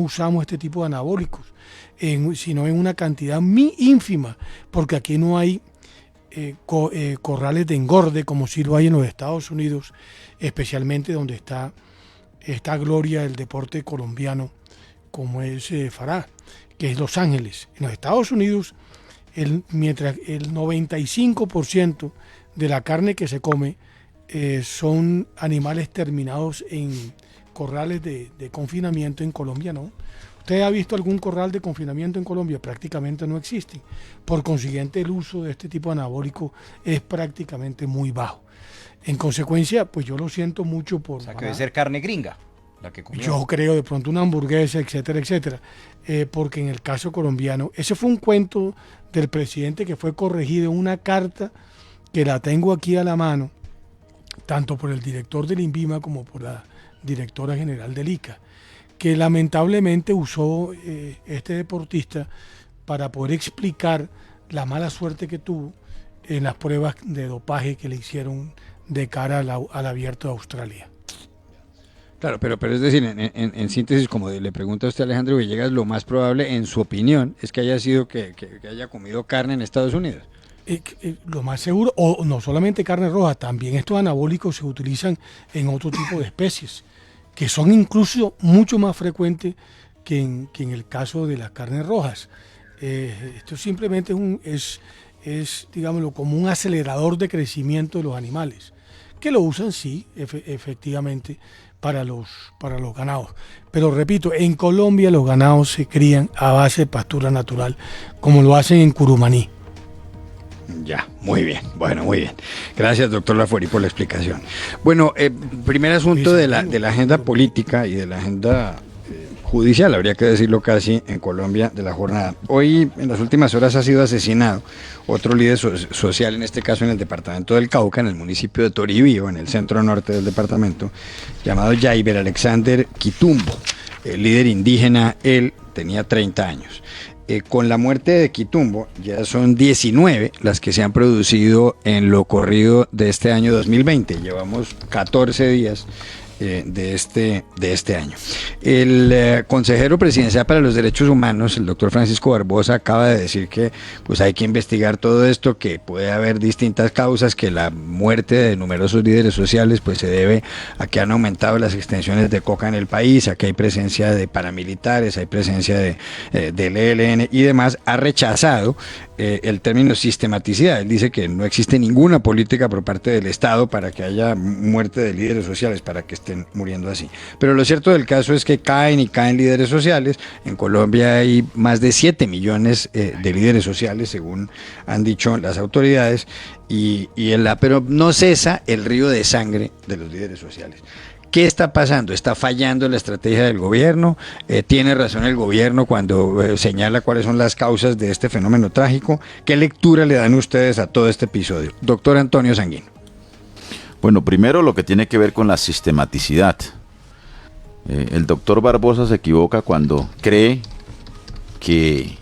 usamos este tipo de anabólicos, sino en una cantidad muy ínfima, porque aquí no hay corrales de engorde como sí lo hay en los Estados Unidos, especialmente donde está esta gloria del deporte colombiano, como es Farah, que es Los Ángeles. En los Estados Unidos, mientras el 95% de la carne que se come son animales terminados en corrales de confinamiento, en Colombia no. ¿Usted ha visto algún corral de confinamiento en Colombia? Prácticamente no existe. Por consiguiente, el uso de este tipo de anabólico es prácticamente muy bajo. En consecuencia, pues yo lo siento mucho por... O sea, que debe ser carne gringa la que comió. Yo creo, de pronto una hamburguesa, etcétera, etcétera. Porque en el caso colombiano, ese fue un cuento del presidente que fue corregido en una carta que la tengo aquí a la mano, tanto por el director del INVIMA como por la directora general del ICA, que lamentablemente usó este deportista para poder explicar la mala suerte que tuvo en las pruebas de dopaje que le hicieron de cara al Abierto de Australia. Claro, pero es decir, en síntesis, como le pregunta a usted, Alejandro Villegas, lo más probable, en su opinión, es que haya sido que haya comido carne en Estados Unidos. Lo más seguro, o no solamente carne roja, también estos anabólicos se utilizan en otro tipo de especies, que son incluso mucho más frecuentes que en el caso de las carnes rojas. Esto simplemente es, digámoslo, como un acelerador de crecimiento de los animales, que lo usan, sí, efectivamente, para los ganados. Pero repito, en Colombia los ganados se crían a base de pastura natural, como lo hacen en Curumaní. Ya, muy bien, bueno, muy bien. Gracias, doctor Lafueri, por la explicación. Bueno, primer asunto de la agenda política y de la agenda judicial, habría que decirlo casi, en Colombia de la jornada. Hoy, en las últimas horas, ha sido asesinado otro líder social, en este caso en el departamento del Cauca, en el municipio de Toribío, en el centro norte del departamento, llamado Jaiber Alexander Quitumbo, el líder indígena. Él tenía 30 años. Con la muerte de Quitumbo, ya son 19 las que se han producido en lo corrido de este año 2020. Llevamos 14 días de este año. El consejero presidencial para los derechos humanos, el doctor Francisco Barbosa, acaba de decir que pues hay que investigar todo esto, que puede haber distintas causas, que la muerte de numerosos líderes sociales pues se debe a que han aumentado las extensiones de coca en el país, a que hay presencia de paramilitares, hay presencia del ELN y demás. Ha rechazado el término sistematicidad. Él dice que no existe ninguna política por parte del Estado para que haya muerte de líderes sociales, para que estén muriendo así. Pero lo cierto del caso es que caen y caen líderes sociales. En Colombia hay más de 7 millones de líderes sociales, según han dicho las autoridades, pero no cesa el río de sangre de los líderes sociales. ¿Qué está pasando? ¿Está fallando la estrategia del gobierno? ¿Tiene razón el gobierno cuando señala cuáles son las causas de este fenómeno trágico? ¿Qué lectura le dan ustedes a todo este episodio? Doctor Antonio Sanguino. Bueno, primero lo que tiene que ver con la sistematicidad. El doctor Barbosa se equivoca cuando cree que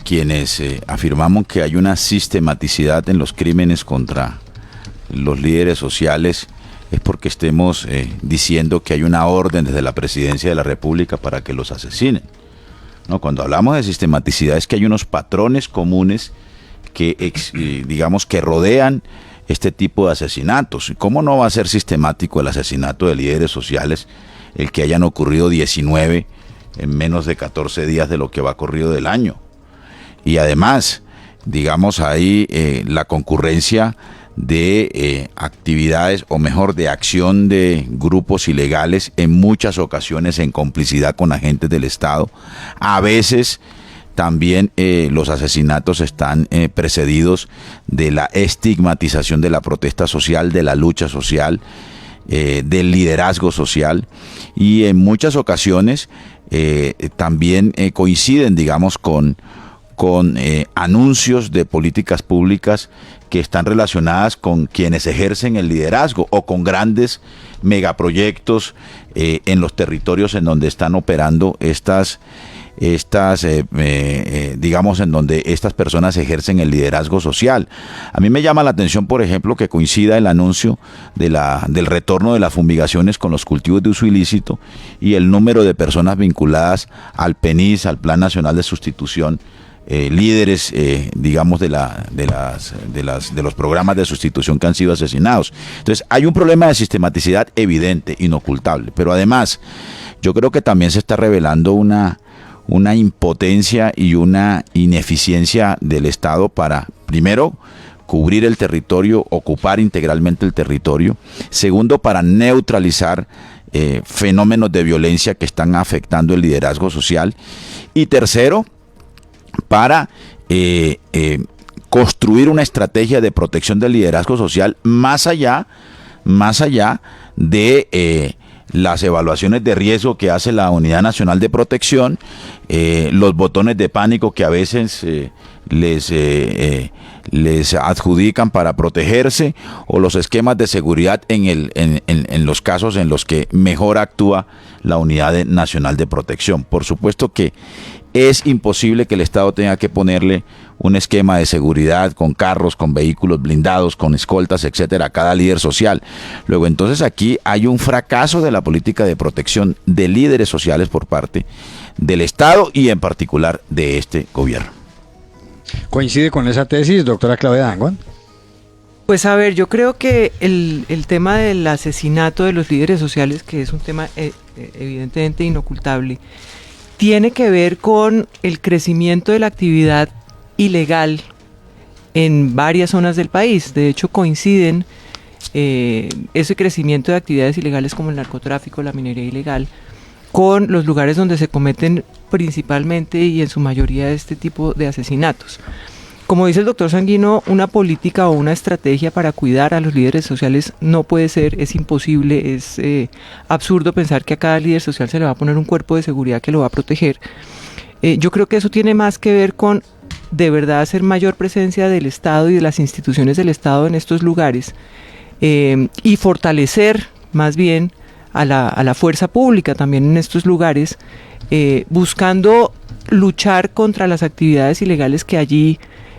quienes afirmamos que hay una sistematicidad en los crímenes contra los líderes sociales es porque estemos diciendo que hay una orden desde la presidencia de la República para que los asesinen. No, cuando hablamos de sistematicidad es que hay unos patrones comunes que, digamos, que rodean este tipo de asesinatos. ¿Cómo no va a ser sistemático el asesinato de líderes sociales, el que hayan ocurrido 19 en menos de 14 días de lo que va corrido del año? Y además, digamos, hay la concurrencia de actividades, o mejor, de acción de grupos ilegales, en muchas ocasiones en complicidad con agentes del Estado. A veces también los asesinatos están precedidos de la estigmatización de la protesta social, de la lucha social, del liderazgo social, y en muchas ocasiones también coinciden, digamos, con anuncios de políticas públicas que están relacionadas con quienes ejercen el liderazgo o con grandes megaproyectos en los territorios en donde están operando estas estas, digamos, en donde estas personas ejercen el liderazgo social. A mí me llama la atención, por ejemplo, que coincida el anuncio del retorno de las fumigaciones con los cultivos de uso ilícito y el número de personas vinculadas al PENIS, al Plan Nacional de Sustitución, líderes, digamos, de los programas de sustitución que han sido asesinados. Entonces, hay un problema de sistematicidad evidente, inocultable, pero además, yo creo que también se está revelando una impotencia y una ineficiencia del Estado para, primero, cubrir el territorio, ocupar integralmente el territorio. Segundo, para neutralizar fenómenos de violencia que están afectando el liderazgo social. Y tercero, para construir una estrategia de protección del liderazgo social más allá de las evaluaciones de riesgo que hace la Unidad Nacional de Protección, los botones de pánico que a veces les adjudican para protegerse, o los esquemas de seguridad en los casos en los que mejor actúa la Unidad Nacional de Protección. Por supuesto que es imposible que el Estado tenga que ponerle un esquema de seguridad con carros, con vehículos blindados, con escoltas, etcétera, a cada líder social. Luego, entonces, aquí hay un fracaso de la política de protección de líderes sociales por parte del Estado y en particular de este gobierno. ¿Coincide con esa tesis, doctora Claudia Danguán? Pues a ver, yo creo que el tema del asesinato de los líderes sociales, que es un tema evidentemente inocultable, tiene que ver con el crecimiento de la actividad ilegal en varias zonas del país. De hecho, coinciden ese crecimiento de actividades ilegales como el narcotráfico, la minería ilegal, con los lugares donde se cometen principalmente y en su mayoría este tipo de asesinatos. Como dice el doctor Sanguino, una política o una estrategia para cuidar a los líderes sociales no puede ser, es imposible, es absurdo pensar que a cada líder social se le va a poner un cuerpo de seguridad que lo va a proteger. Yo creo que eso tiene más que ver con de verdad hacer mayor presencia del Estado y de las instituciones del Estado en estos lugares y fortalecer más bien a la fuerza pública también en estos lugares, buscando luchar contra las actividades ilegales que allí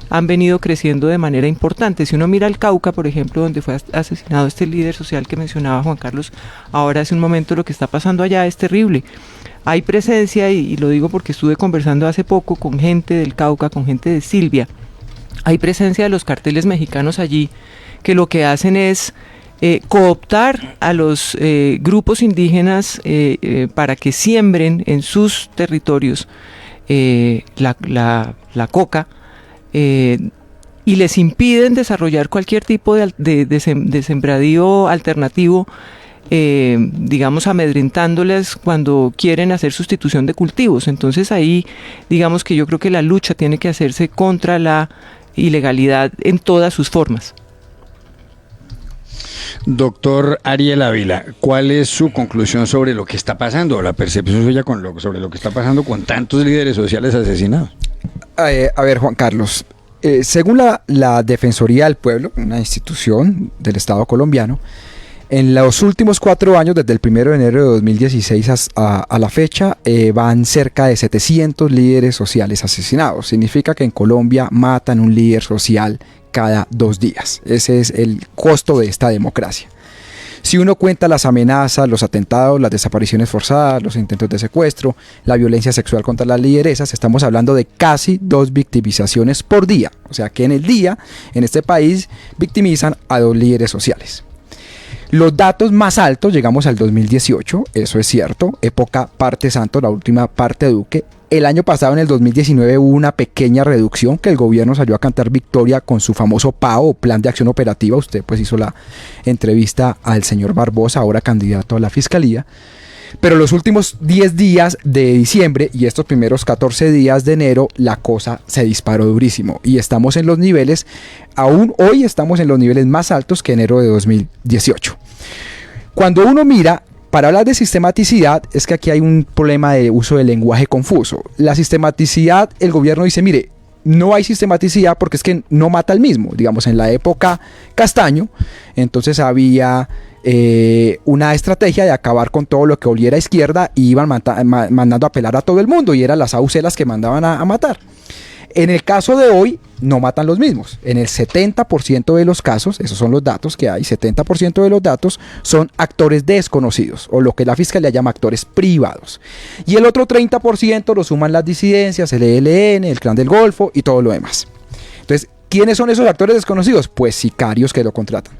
han venido creciendo de manera importante. Si uno mira el Cauca, por ejemplo, donde fue asesinado este líder social que mencionaba Juan Carlos, ahora hace un momento, lo que está pasando allá es terrible. Hay presencia, y lo digo porque estuve conversando hace poco con gente del Cauca, con gente de Silvia, hay presencia de los carteles mexicanos allí, que lo que hacen es cooptar a los grupos indígenas para que siembren en sus territorios la coca, y les impiden desarrollar cualquier tipo de sembradío alternativo, digamos, amedrentándoles cuando quieren hacer sustitución de cultivos. Entonces ahí, digamos que yo creo que la lucha tiene que hacerse contra la ilegalidad en todas sus formas. Doctor Ariel Ávila, ¿cuál es su conclusión sobre lo que está pasando, la percepción suya sobre lo que está pasando con tantos líderes sociales asesinados? A ver, Juan Carlos, según la Defensoría del Pueblo, una institución del Estado colombiano, en los últimos 4 años, desde el 1 de enero de 2016 a la fecha, van cerca de 700 líderes sociales asesinados. Significa que en Colombia matan un líder social cada 2 días. Ese es el costo de esta democracia. Si uno cuenta las amenazas, los atentados, las desapariciones forzadas, los intentos de secuestro, la violencia sexual contra las lideresas, estamos hablando de casi 2 victimizaciones por día. O sea que en el día, en este país, victimizan a 2 líderes sociales. Los datos más altos, llegamos al 2018, eso es cierto, época parte Santos, la última parte de Duque. El año pasado, en el 2019, hubo una pequeña reducción que el gobierno salió a cantar victoria con su famoso PAO, o Plan de Acción Operativa. Usted pues hizo la entrevista al señor Barbosa, ahora candidato a la Fiscalía. Pero los últimos 10 días de diciembre y estos primeros 14 días de enero, la cosa se disparó durísimo. Y estamos en los niveles, aún hoy estamos en los niveles más altos que enero de 2018. Cuando uno mira, para hablar de sistematicidad, es que aquí hay un problema de uso del lenguaje confuso. La sistematicidad, el gobierno dice, mire, no hay sistematicidad porque es que no mata al mismo. Digamos, en la época Castaño, entonces había una estrategia de acabar con todo lo que oliera a izquierda y iban mandando a pelar a todo el mundo, y eran las AUC las que mandaban a matar. En el caso de hoy, no matan los mismos. En el 70% de los casos, esos son los datos que hay, 70% de los datos son actores desconocidos, o lo que la Fiscalía llama actores privados. Y el otro 30% lo suman las disidencias, el ELN, el Clan del Golfo y todo lo demás. Entonces, ¿quiénes son esos actores desconocidos? Pues sicarios que lo contratan.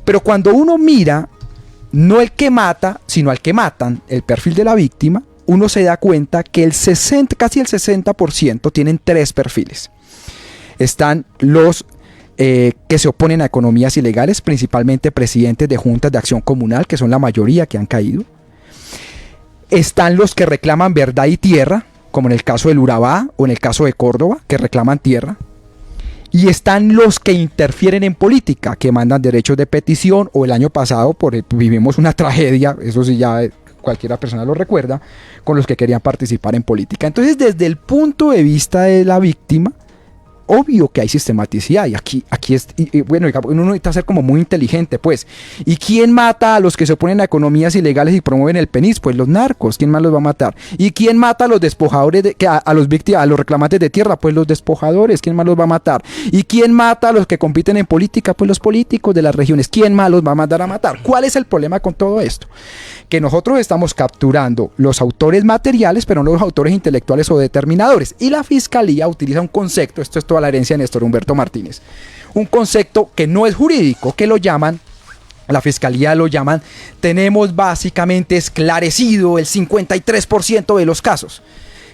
Pero cuando uno mira, no el que mata, sino al que matan, el perfil de la víctima, uno se da cuenta que casi el 60% tienen tres perfiles. Están los que se oponen a economías ilegales, principalmente presidentes de juntas de acción comunal, que son la mayoría que han caído. Están los que reclaman verdad y tierra, como en el caso del Urabá o en el caso de Córdoba, que reclaman tierra. Y están los que interfieren en política, que mandan derechos de petición, o el año pasado vivimos una tragedia, eso sí ya cualquiera persona lo recuerda, con los que querían participar en política. Entonces, desde el punto de vista de la víctima, obvio que hay sistematicidad, y aquí es, bueno, uno necesita ser como muy inteligente, pues. ¿Y quién mata a los que se oponen a economías ilegales y promueven el PENIS? Pues los narcos. ¿Quién más los va a matar? ¿Y quién mata a los despojadores, a los reclamantes de tierra? Pues los despojadores. ¿Quién más los va a matar? ¿Y quién mata a los que compiten en política? Pues los políticos de las regiones. ¿Quién más los va a mandar a matar? ¿Cuál es el problema con todo esto? Que nosotros estamos capturando los autores materiales, pero no los autores intelectuales o determinadores. Y la Fiscalía utiliza un concepto, esto es toda la herencia de Néstor Humberto Martínez, un concepto que no es jurídico, que lo llaman, la Fiscalía lo llaman, tenemos básicamente esclarecido el 53% de los casos.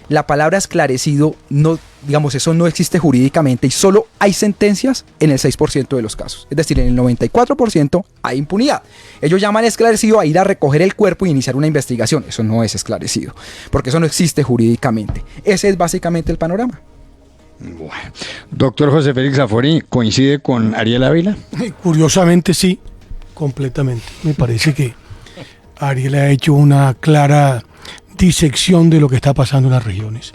La palabra esclarecido, no, digamos, eso no existe jurídicamente, y solo hay sentencias en el 6% de los casos. Es decir, en el 94% hay impunidad. Ellos llaman esclarecido a ir a recoger el cuerpo y iniciar una investigación. Eso no es esclarecido, porque eso no existe jurídicamente. Ese es básicamente el panorama. Bueno. Doctor José Félix Zafori, ¿coincide con Ariel Ávila? Curiosamente sí, completamente. Me parece que Ariel ha hecho una clara disección de lo que está pasando en las regiones.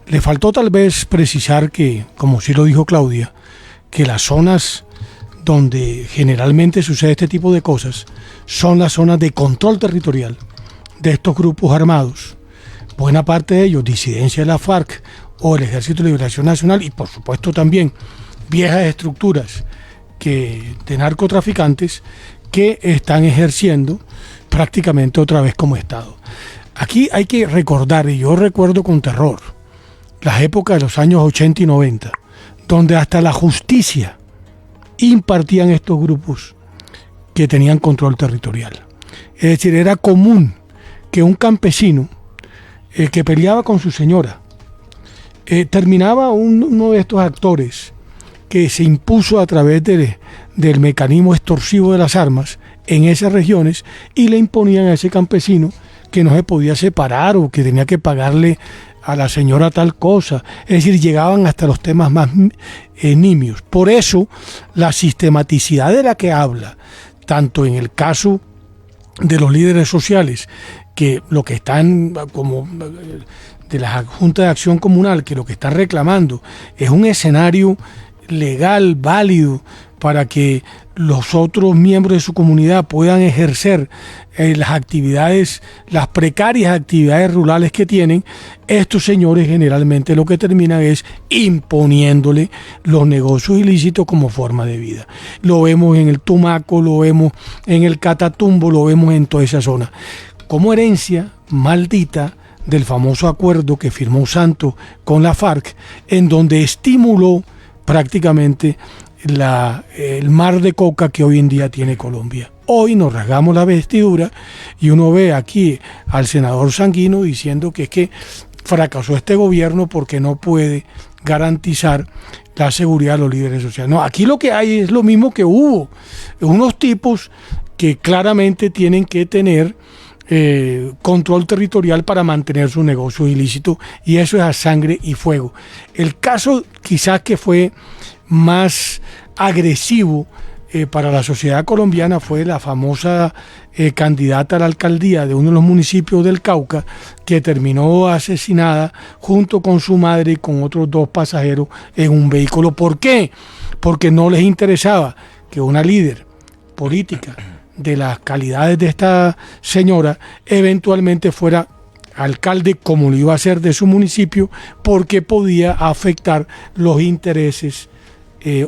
Le faltó tal vez precisar que, como sí lo dijo Claudia, que las zonas donde generalmente sucede este tipo de cosas son las zonas de control territorial de estos grupos armados. Buena parte de ellos, disidencia de la FARC o el Ejército de Liberación Nacional, y por supuesto también viejas estructuras de narcotraficantes que están ejerciendo prácticamente otra vez como Estado. Aquí hay que recordar, y yo recuerdo con terror, las épocas de los años 80 y 90, donde hasta la justicia impartían estos grupos que tenían control territorial. Es decir, era común que un campesino que peleaba con su señora, terminaba uno de estos actores que se impuso a través del mecanismo extorsivo de las armas en esas regiones, y le imponían a ese campesino que no se podía separar o que tenía que pagarle a la señora tal cosa. Es decir, llegaban hasta los temas más nimios. Por eso, la sistematicidad de la que habla, tanto en el caso de los líderes sociales, que lo que están como de la Junta de Acción Comunal, que lo que están reclamando es un escenario legal, válido, para que los otros miembros de su comunidad puedan ejercer las actividades, las precarias actividades rurales que tienen. Estos señores generalmente lo que terminan es imponiéndole los negocios ilícitos como forma de vida. Lo vemos en el Tumaco, lo vemos en el Catatumbo, lo vemos en toda esa zona. Como herencia maldita del famoso acuerdo que firmó Santos con la FARC, en donde estimuló prácticamente el mar de coca que hoy en día tiene Colombia. Hoy nos rasgamos la vestidura y uno ve aquí al senador Sanguino diciendo que es que fracasó este gobierno porque no puede garantizar la seguridad de los líderes sociales. No, aquí lo que hay es lo mismo que hubo, unos tipos que claramente tienen que tener control territorial para mantener su negocio ilícito, y eso es a sangre y fuego. El caso quizás que fue más agresivo para la sociedad colombiana fue la famosa candidata a la alcaldía de uno de los municipios del Cauca, que terminó asesinada junto con su madre y con otros 2 pasajeros en un vehículo. ¿Por qué? Porque no les interesaba que una líder política de las calidades de esta señora, eventualmente fuera alcalde como lo iba a ser de su municipio, porque podía afectar los intereses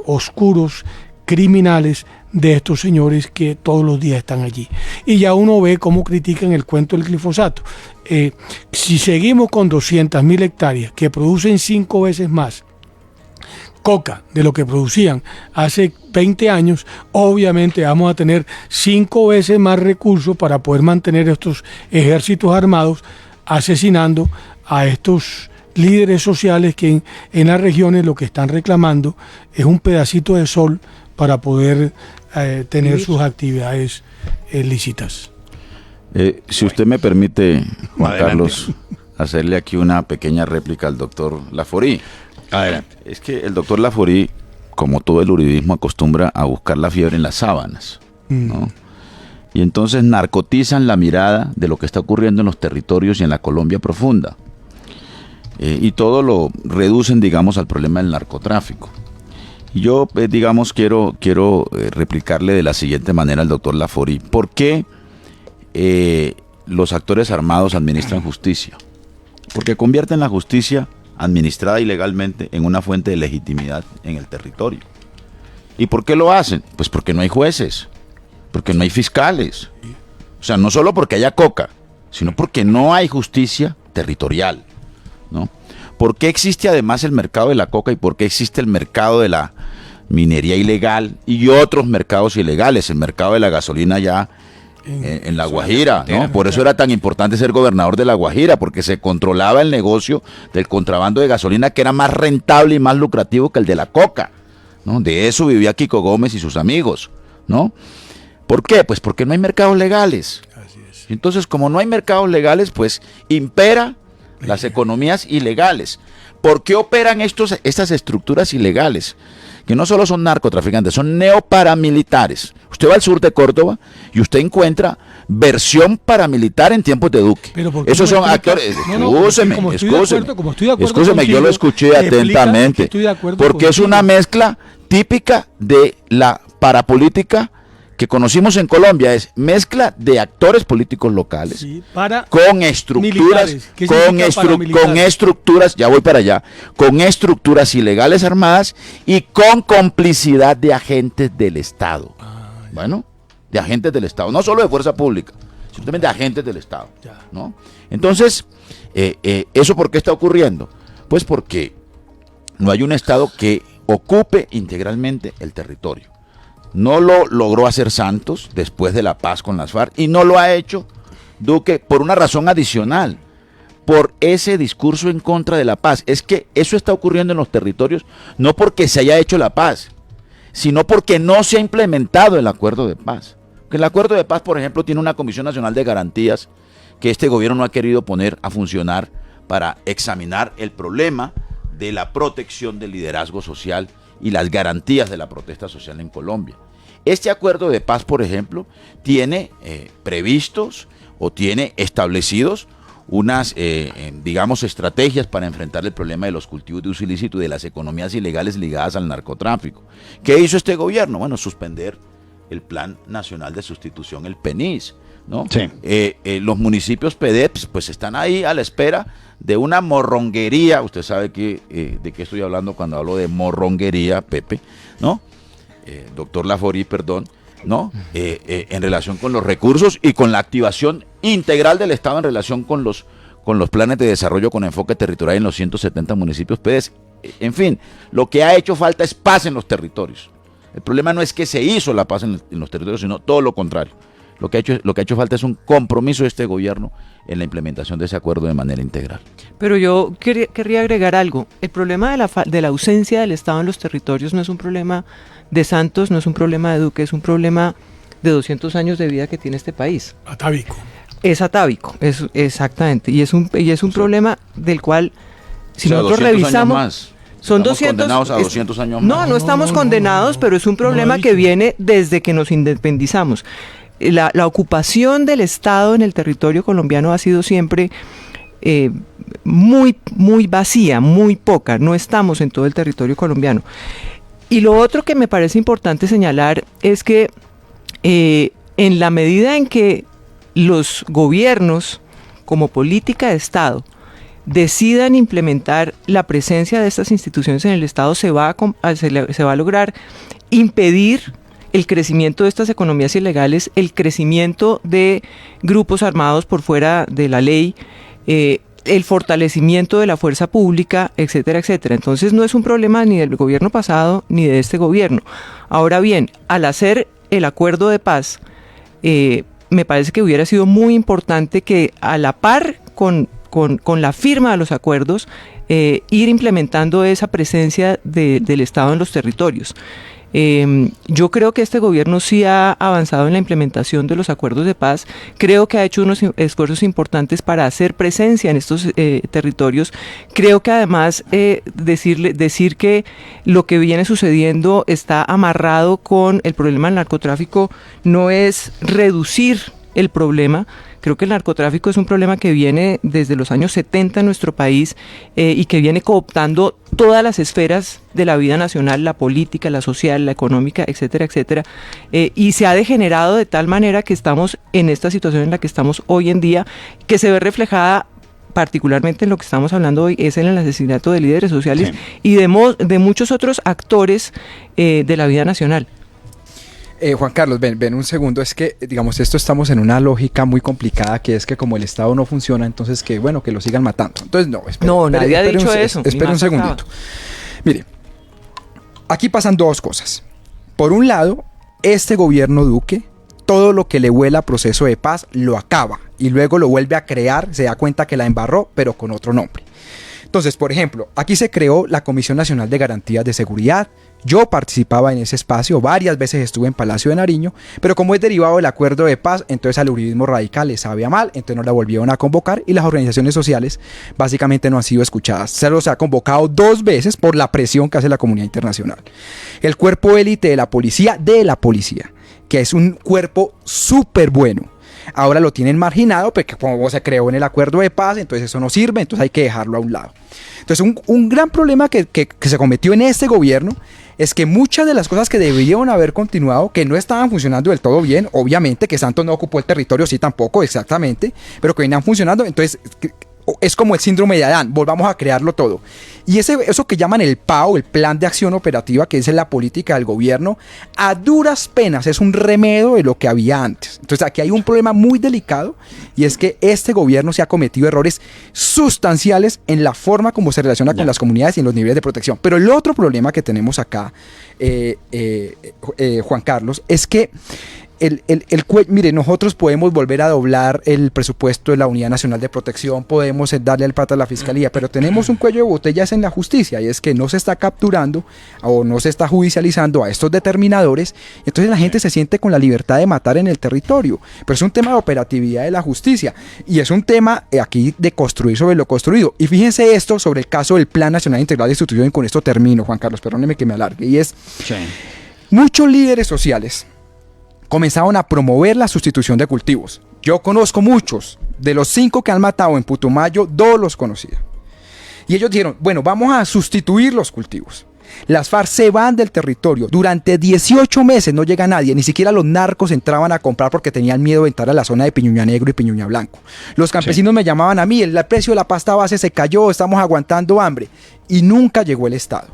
oscuros, criminales de estos señores que todos los días están allí. Y ya uno ve cómo critican el cuento del glifosato. Si seguimos con 200.000 hectáreas que producen 5 veces más coca de lo que producían hace 20 años, obviamente vamos a tener 5 veces más recursos para poder mantener estos ejércitos armados asesinando a estos líderes sociales que en las regiones lo que están reclamando es un pedacito de sol para poder tener sus actividades lícitas. Si usted me permite, Juan Adelante. Carlos, hacerle aquí una pequeña réplica al doctor Laforí. Adelante. Es que el doctor Laforí, como todo el uribismo, acostumbra a buscar la fiebre en las sábanas, ¿no? Y entonces narcotizan la mirada de lo que está ocurriendo en los territorios y en la Colombia profunda. Y todo lo reducen, digamos, al problema del narcotráfico. Y yo, digamos, quiero replicarle de la siguiente manera al doctor Laforí. ¿Por qué los actores armados administran justicia? Porque convierten la justicia administrada ilegalmente en una fuente de legitimidad en el territorio. ¿Y por qué lo hacen? Pues porque no hay jueces, porque no hay fiscales. O sea, no solo porque haya coca, sino porque no hay justicia territorial, ¿no? ¿Por qué existe además el mercado de la coca y por qué existe el mercado de la minería ilegal y otros mercados ilegales? El mercado de la gasolina ya en La Guajira, ¿no? Por eso era tan importante ser gobernador de La Guajira, porque se controlaba el negocio del contrabando de gasolina, que era más rentable y más lucrativo que el de la coca, ¿no? De eso vivía Kiko Gómez y sus amigos, ¿no? ¿Por qué? Pues porque no hay mercados legales. Así es. Entonces, como no hay mercados legales, pues impera las economías ilegales. ¿Por qué operan estas estructuras ilegales? Que no solo son narcotraficantes, son neoparamilitares. Usted va al sur de Córdoba y usted encuentra versión paramilitar en tiempos de Duque. Pero ¿por qué Esos no son explica? actores. Escúcheme, Escúcheme, yo lo escuché atentamente. Estoy de acuerdo Porque es contigo. una mezcla típica de la parapolítica que conocimos en Colombia. Es mezcla de actores políticos locales, Sí, para con estructuras, militares. ¿Qué significa paramilitar? con estructuras, ya voy para allá, con estructuras ilegales armadas y con complicidad de agentes del Estado. Bueno, de agentes del Estado, no solo de fuerza pública, sino también de agentes del Estado, Ya. ¿no? Entonces, ¿eso por qué está ocurriendo? Pues porque no hay un Estado que ocupe integralmente el territorio. No lo logró hacer Santos después de la paz con las FARC y no lo ha hecho Duque por una razón adicional, por ese discurso en contra de la paz. Es que eso está ocurriendo en los territorios no porque se haya hecho la paz, sino porque no se ha implementado el acuerdo de paz. Que el acuerdo de paz, por ejemplo, tiene una Comisión Nacional de Garantías que este gobierno no ha querido poner a funcionar para examinar el problema de la protección del liderazgo social y las garantías de la protesta social en Colombia. Este acuerdo de paz, por ejemplo, tiene previstos o tiene establecidos unas, digamos, estrategias para enfrentar el problema de los cultivos de uso ilícito y de las economías ilegales ligadas al narcotráfico. ¿Qué hizo este gobierno? Bueno, suspender el Plan Nacional de Sustitución, el PENIS, ¿no? Sí. Los municipios PEDEPS pues están ahí a la espera de una morronguería. Usted sabe de qué estoy hablando cuando hablo de morronguería, Pepe, ¿no? Doctor Laforí, perdón, ¿no? En relación con los recursos y con la activación integral del Estado en relación con los planes de desarrollo con enfoque territorial en los 170 municipios PEDES. En fin, lo que ha hecho falta es paz en los territorios. El problema no es que se hizo la paz en los territorios, sino todo lo contrario. Lo que ha hecho falta es un compromiso de este gobierno en la implementación de ese acuerdo de manera integral. Pero yo querría agregar algo. El problema de la ausencia del Estado en los territorios no es un problema de Santos, no es un problema de Duque, es un problema de 200 años de vida que tiene este país. Atávico. Es atávico, exactamente. Y es un problema del cual, si O sea, nosotros 200 revisamos... años más. Son Estamos 200, condenados a 200 años más. No estamos condenados, pero es un problema no que dicho. viene desde que nos independizamos. La ocupación del Estado en el territorio colombiano ha sido siempre muy vacía, muy poca. No estamos en todo el territorio colombiano. Y lo otro que me parece importante señalar es que en la medida en que los gobiernos, como política de Estado, decidan implementar la presencia de estas instituciones en el Estado, se va a lograr impedir el crecimiento de estas economías ilegales, el crecimiento de grupos armados por fuera de la ley, el fortalecimiento de la fuerza pública, etcétera, etcétera. Entonces no es un problema ni del gobierno pasado ni de este gobierno. Ahora bien, al hacer el acuerdo de paz, me parece que hubiera sido muy importante que a la par con la firma de los acuerdos, ir implementando esa presencia del Estado en los territorios. Yo creo que este gobierno sí ha avanzado en la implementación de los acuerdos de paz. Creo que ha hecho unos esfuerzos importantes para hacer presencia en estos territorios. Creo que además decir que lo que viene sucediendo está amarrado con el problema del narcotráfico no es reducir el problema. Creo que el narcotráfico es un problema que viene desde los años 70 en nuestro país y que viene cooptando todas las esferas de la vida nacional, la política, la social, la económica, etcétera, etcétera. Y se ha degenerado de tal manera que estamos en esta situación en la que estamos hoy en día, que se ve reflejada particularmente en lo que estamos hablando hoy, es en el asesinato de líderes sociales y de muchos otros actores de la vida nacional. Juan Carlos, ven un segundo, es que, digamos, estamos en una lógica muy complicada, que es que como el Estado no funciona, entonces que lo sigan matando. Entonces, nadie ha dicho eso. Espera un segundito. Mire, aquí pasan dos cosas. Por un lado, este gobierno Duque, todo lo que le huela a proceso de paz, lo acaba y luego lo vuelve a crear, se da cuenta que la embarró, pero con otro nombre. Entonces, por ejemplo, aquí se creó la Comisión Nacional de Garantías de Seguridad. Yo participaba en ese espacio, varias veces estuve en Palacio de Nariño, pero como es derivado del acuerdo de paz, entonces al uribismo radical le sabía mal, entonces no la volvieron a convocar y las organizaciones sociales básicamente no han sido escuchadas. Se los ha convocado 2 veces por la presión que hace la comunidad internacional. El cuerpo élite de la policía, que es un cuerpo súper bueno, ahora lo tienen marginado porque como se creó en el acuerdo de paz, entonces eso no sirve, entonces hay que dejarlo a un lado. Entonces un gran problema que se cometió en este gobierno es que muchas de las cosas que deberían haber continuado, que no estaban funcionando del todo bien, obviamente que Santos no ocupó el territorio, sí tampoco, exactamente, pero que venían funcionando, entonces es como el síndrome de Adán, volvamos a crearlo todo. Y eso que llaman el PAO, el Plan de Acción Operativa, que es la política del gobierno, a duras penas es un remedio de lo que había antes. Entonces aquí hay un problema muy delicado, y es que este gobierno se ha cometido errores sustanciales en la forma como se relaciona con las comunidades y en los niveles de protección. Pero el otro problema que tenemos acá, Juan Carlos, es que mire, nosotros podemos volver a doblar el presupuesto de la Unidad Nacional de Protección, podemos darle el pato a la Fiscalía, pero tenemos un cuello de botellas en la justicia, y es que no se está capturando o no se está judicializando a estos determinadores, entonces la gente se siente con la libertad de matar en el territorio. Pero es un tema de operatividad de la justicia, y es un tema aquí de construir sobre lo construido. Y fíjense esto sobre el caso del Plan Nacional Integral de Institución, y con esto termino, Juan Carlos, perdóneme que me alargue, y es muchos líderes sociales comenzaron a promover la sustitución de cultivos. Yo conozco muchos, de los 5 que han matado en Putumayo, 2 los conocía. Y ellos dijeron, bueno, vamos a sustituir los cultivos. Las FARC se van del territorio. Durante 18 meses no llega nadie, ni siquiera los narcos entraban a comprar porque tenían miedo de entrar a la zona de Piñuña Negro y Piñuña Blanco. Los campesinos me llamaban a mí, el precio de la pasta base se cayó, estamos aguantando hambre. Y nunca llegó el Estado.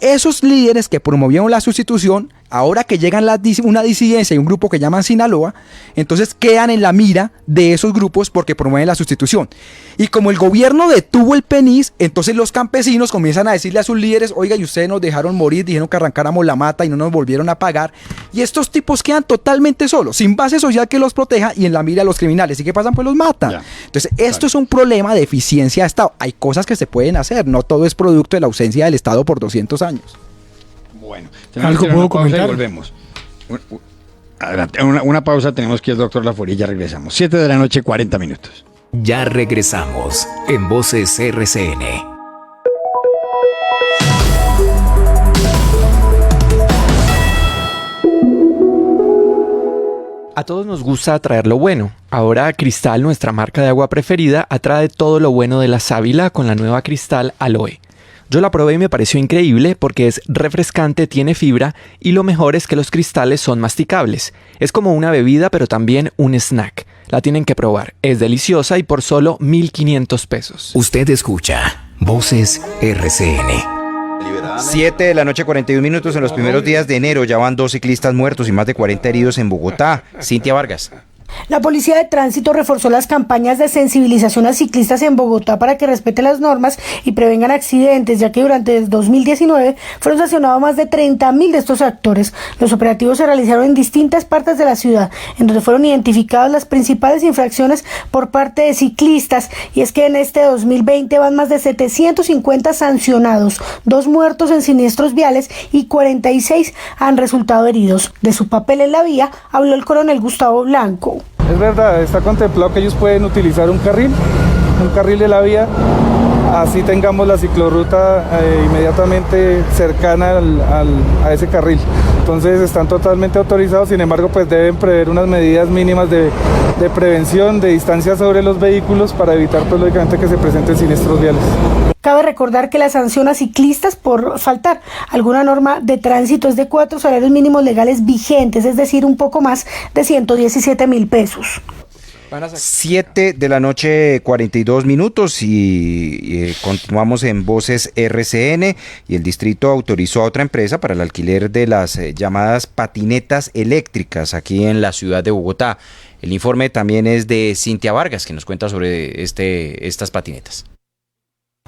Esos líderes que promovieron la sustitución, ahora que llegan una disidencia y un grupo que llaman Sinaloa, entonces quedan en la mira de esos grupos porque promueven la sustitución. Y como el gobierno detuvo el PENIS, entonces los campesinos comienzan a decirle a sus líderes, oiga, y ustedes nos dejaron morir, dijeron que arrancáramos la mata y no nos volvieron a pagar. Y estos tipos quedan totalmente solos, sin base social que los proteja y en la mira de los criminales. ¿Y qué pasan? Pues los matan. Entonces esto es un problema de eficiencia de Estado. Hay cosas que se pueden hacer, no todo es producto de la ausencia del Estado por 200 años. Bueno, ¿algo puedo comentar? Volvemos. Adelante, una pausa, tenemos que ir al doctor Laforí y ya regresamos. 7 de la noche, 40 minutos. Ya regresamos en Voces RCN. A todos nos gusta traer lo bueno. Ahora Cristal, nuestra marca de agua preferida, atrae todo lo bueno de la sábila con la nueva Cristal Aloe. Yo la probé y me pareció increíble porque es refrescante, tiene fibra y lo mejor es que los cristales son masticables. Es como una bebida pero también un snack. La tienen que probar. Es deliciosa y por solo 1.500 pesos. Usted escucha Voces RCN. 7 de la noche, 41 minutos en los primeros días de enero. Ya van 2 ciclistas muertos y más de 40 heridos en Bogotá. Cintia Vargas. La Policía de Tránsito reforzó las campañas de sensibilización a ciclistas en Bogotá para que respeten las normas y prevengan accidentes, ya que durante el 2019 fueron sancionados más de 30.000 de estos actores. Los operativos se realizaron en distintas partes de la ciudad, en donde fueron identificadas las principales infracciones por parte de ciclistas, y es que en este 2020 van más de 750 sancionados, 2 muertos en siniestros viales y 46 han resultado heridos. De su papel en la vía habló el coronel Gustavo Blanco. Es verdad, está contemplado que ellos pueden utilizar un carril de la vía, así tengamos la ciclorruta inmediatamente cercana a ese carril. Entonces están totalmente autorizados, sin embargo pues deben prever unas medidas mínimas de prevención, de distancia sobre los vehículos para evitar pues lógicamente que se presenten siniestros viales. Cabe recordar que la sanción a ciclistas por faltar alguna norma de tránsito es de 4 salarios mínimos legales vigentes, es decir, un poco más de 117.000 pesos. 7 de la noche, 42 minutos y continuamos en Voces RCN. Y el distrito autorizó a otra empresa para el alquiler de las llamadas patinetas eléctricas aquí en la ciudad de Bogotá. El informe también es de Cintia Vargas, que nos cuenta sobre estas patinetas.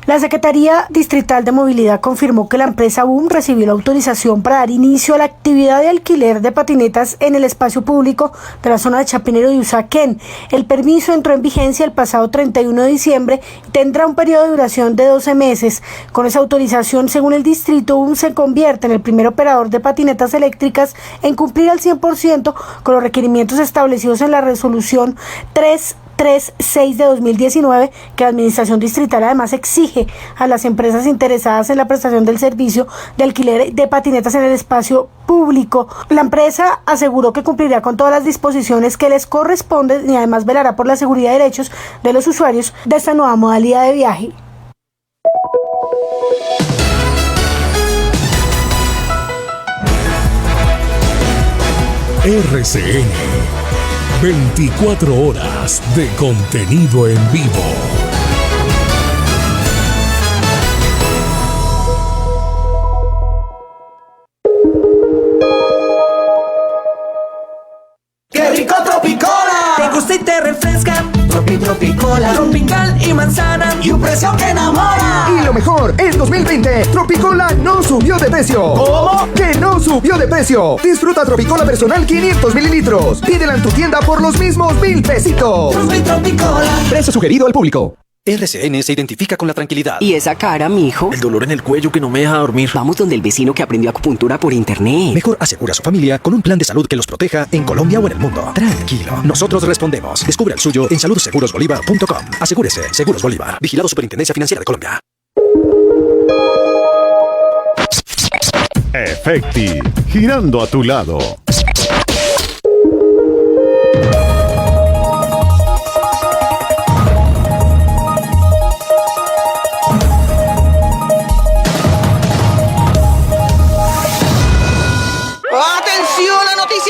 La Secretaría Distrital de Movilidad confirmó que la empresa BOOM recibió la autorización para dar inicio a la actividad de alquiler de patinetas en el espacio público de la zona de Chapinero y Usaquén. El permiso entró en vigencia el pasado 31 de diciembre y tendrá un periodo de duración de 12 meses. Con esa autorización, según el distrito, BOOM se convierte en el primer operador de patinetas eléctricas en cumplir al 100% con los requerimientos establecidos en la resolución 336 de 2019, que la Administración Distrital además exige a las empresas interesadas en la prestación del servicio de alquiler de patinetas en el espacio público. La empresa aseguró que cumplirá con todas las disposiciones que les corresponden y además velará por la seguridad y derechos de los usuarios de esta nueva modalidad de viaje. RCN, 24 horas de contenido en vivo. ¡Qué rico Tropicola! ¿Te gusta y te refresca? Tropicola, tropical y manzana, y un precio que enamora. Y lo mejor, en 2020, Tropicola no subió de precio. ¿Cómo? ¡Que no subió de precio! Disfruta Tropicola personal 500 mililitros. Pídela en tu tienda por los mismos 1,000 pesitos. Tropicola. Precio sugerido al público. RCN se identifica con la tranquilidad. ¿Y esa cara, mijo? El dolor en el cuello que no me deja dormir. Vamos donde el vecino que aprendió acupuntura por internet. Mejor asegura a su familia con un plan de salud que los proteja en Colombia o en el mundo. Tranquilo, nosotros respondemos. Descubre el suyo en saludsegurosbolívar.com. Asegúrese, Seguros Bolívar. Vigilado Superintendencia Financiera de Colombia. Efecti, girando a tu lado.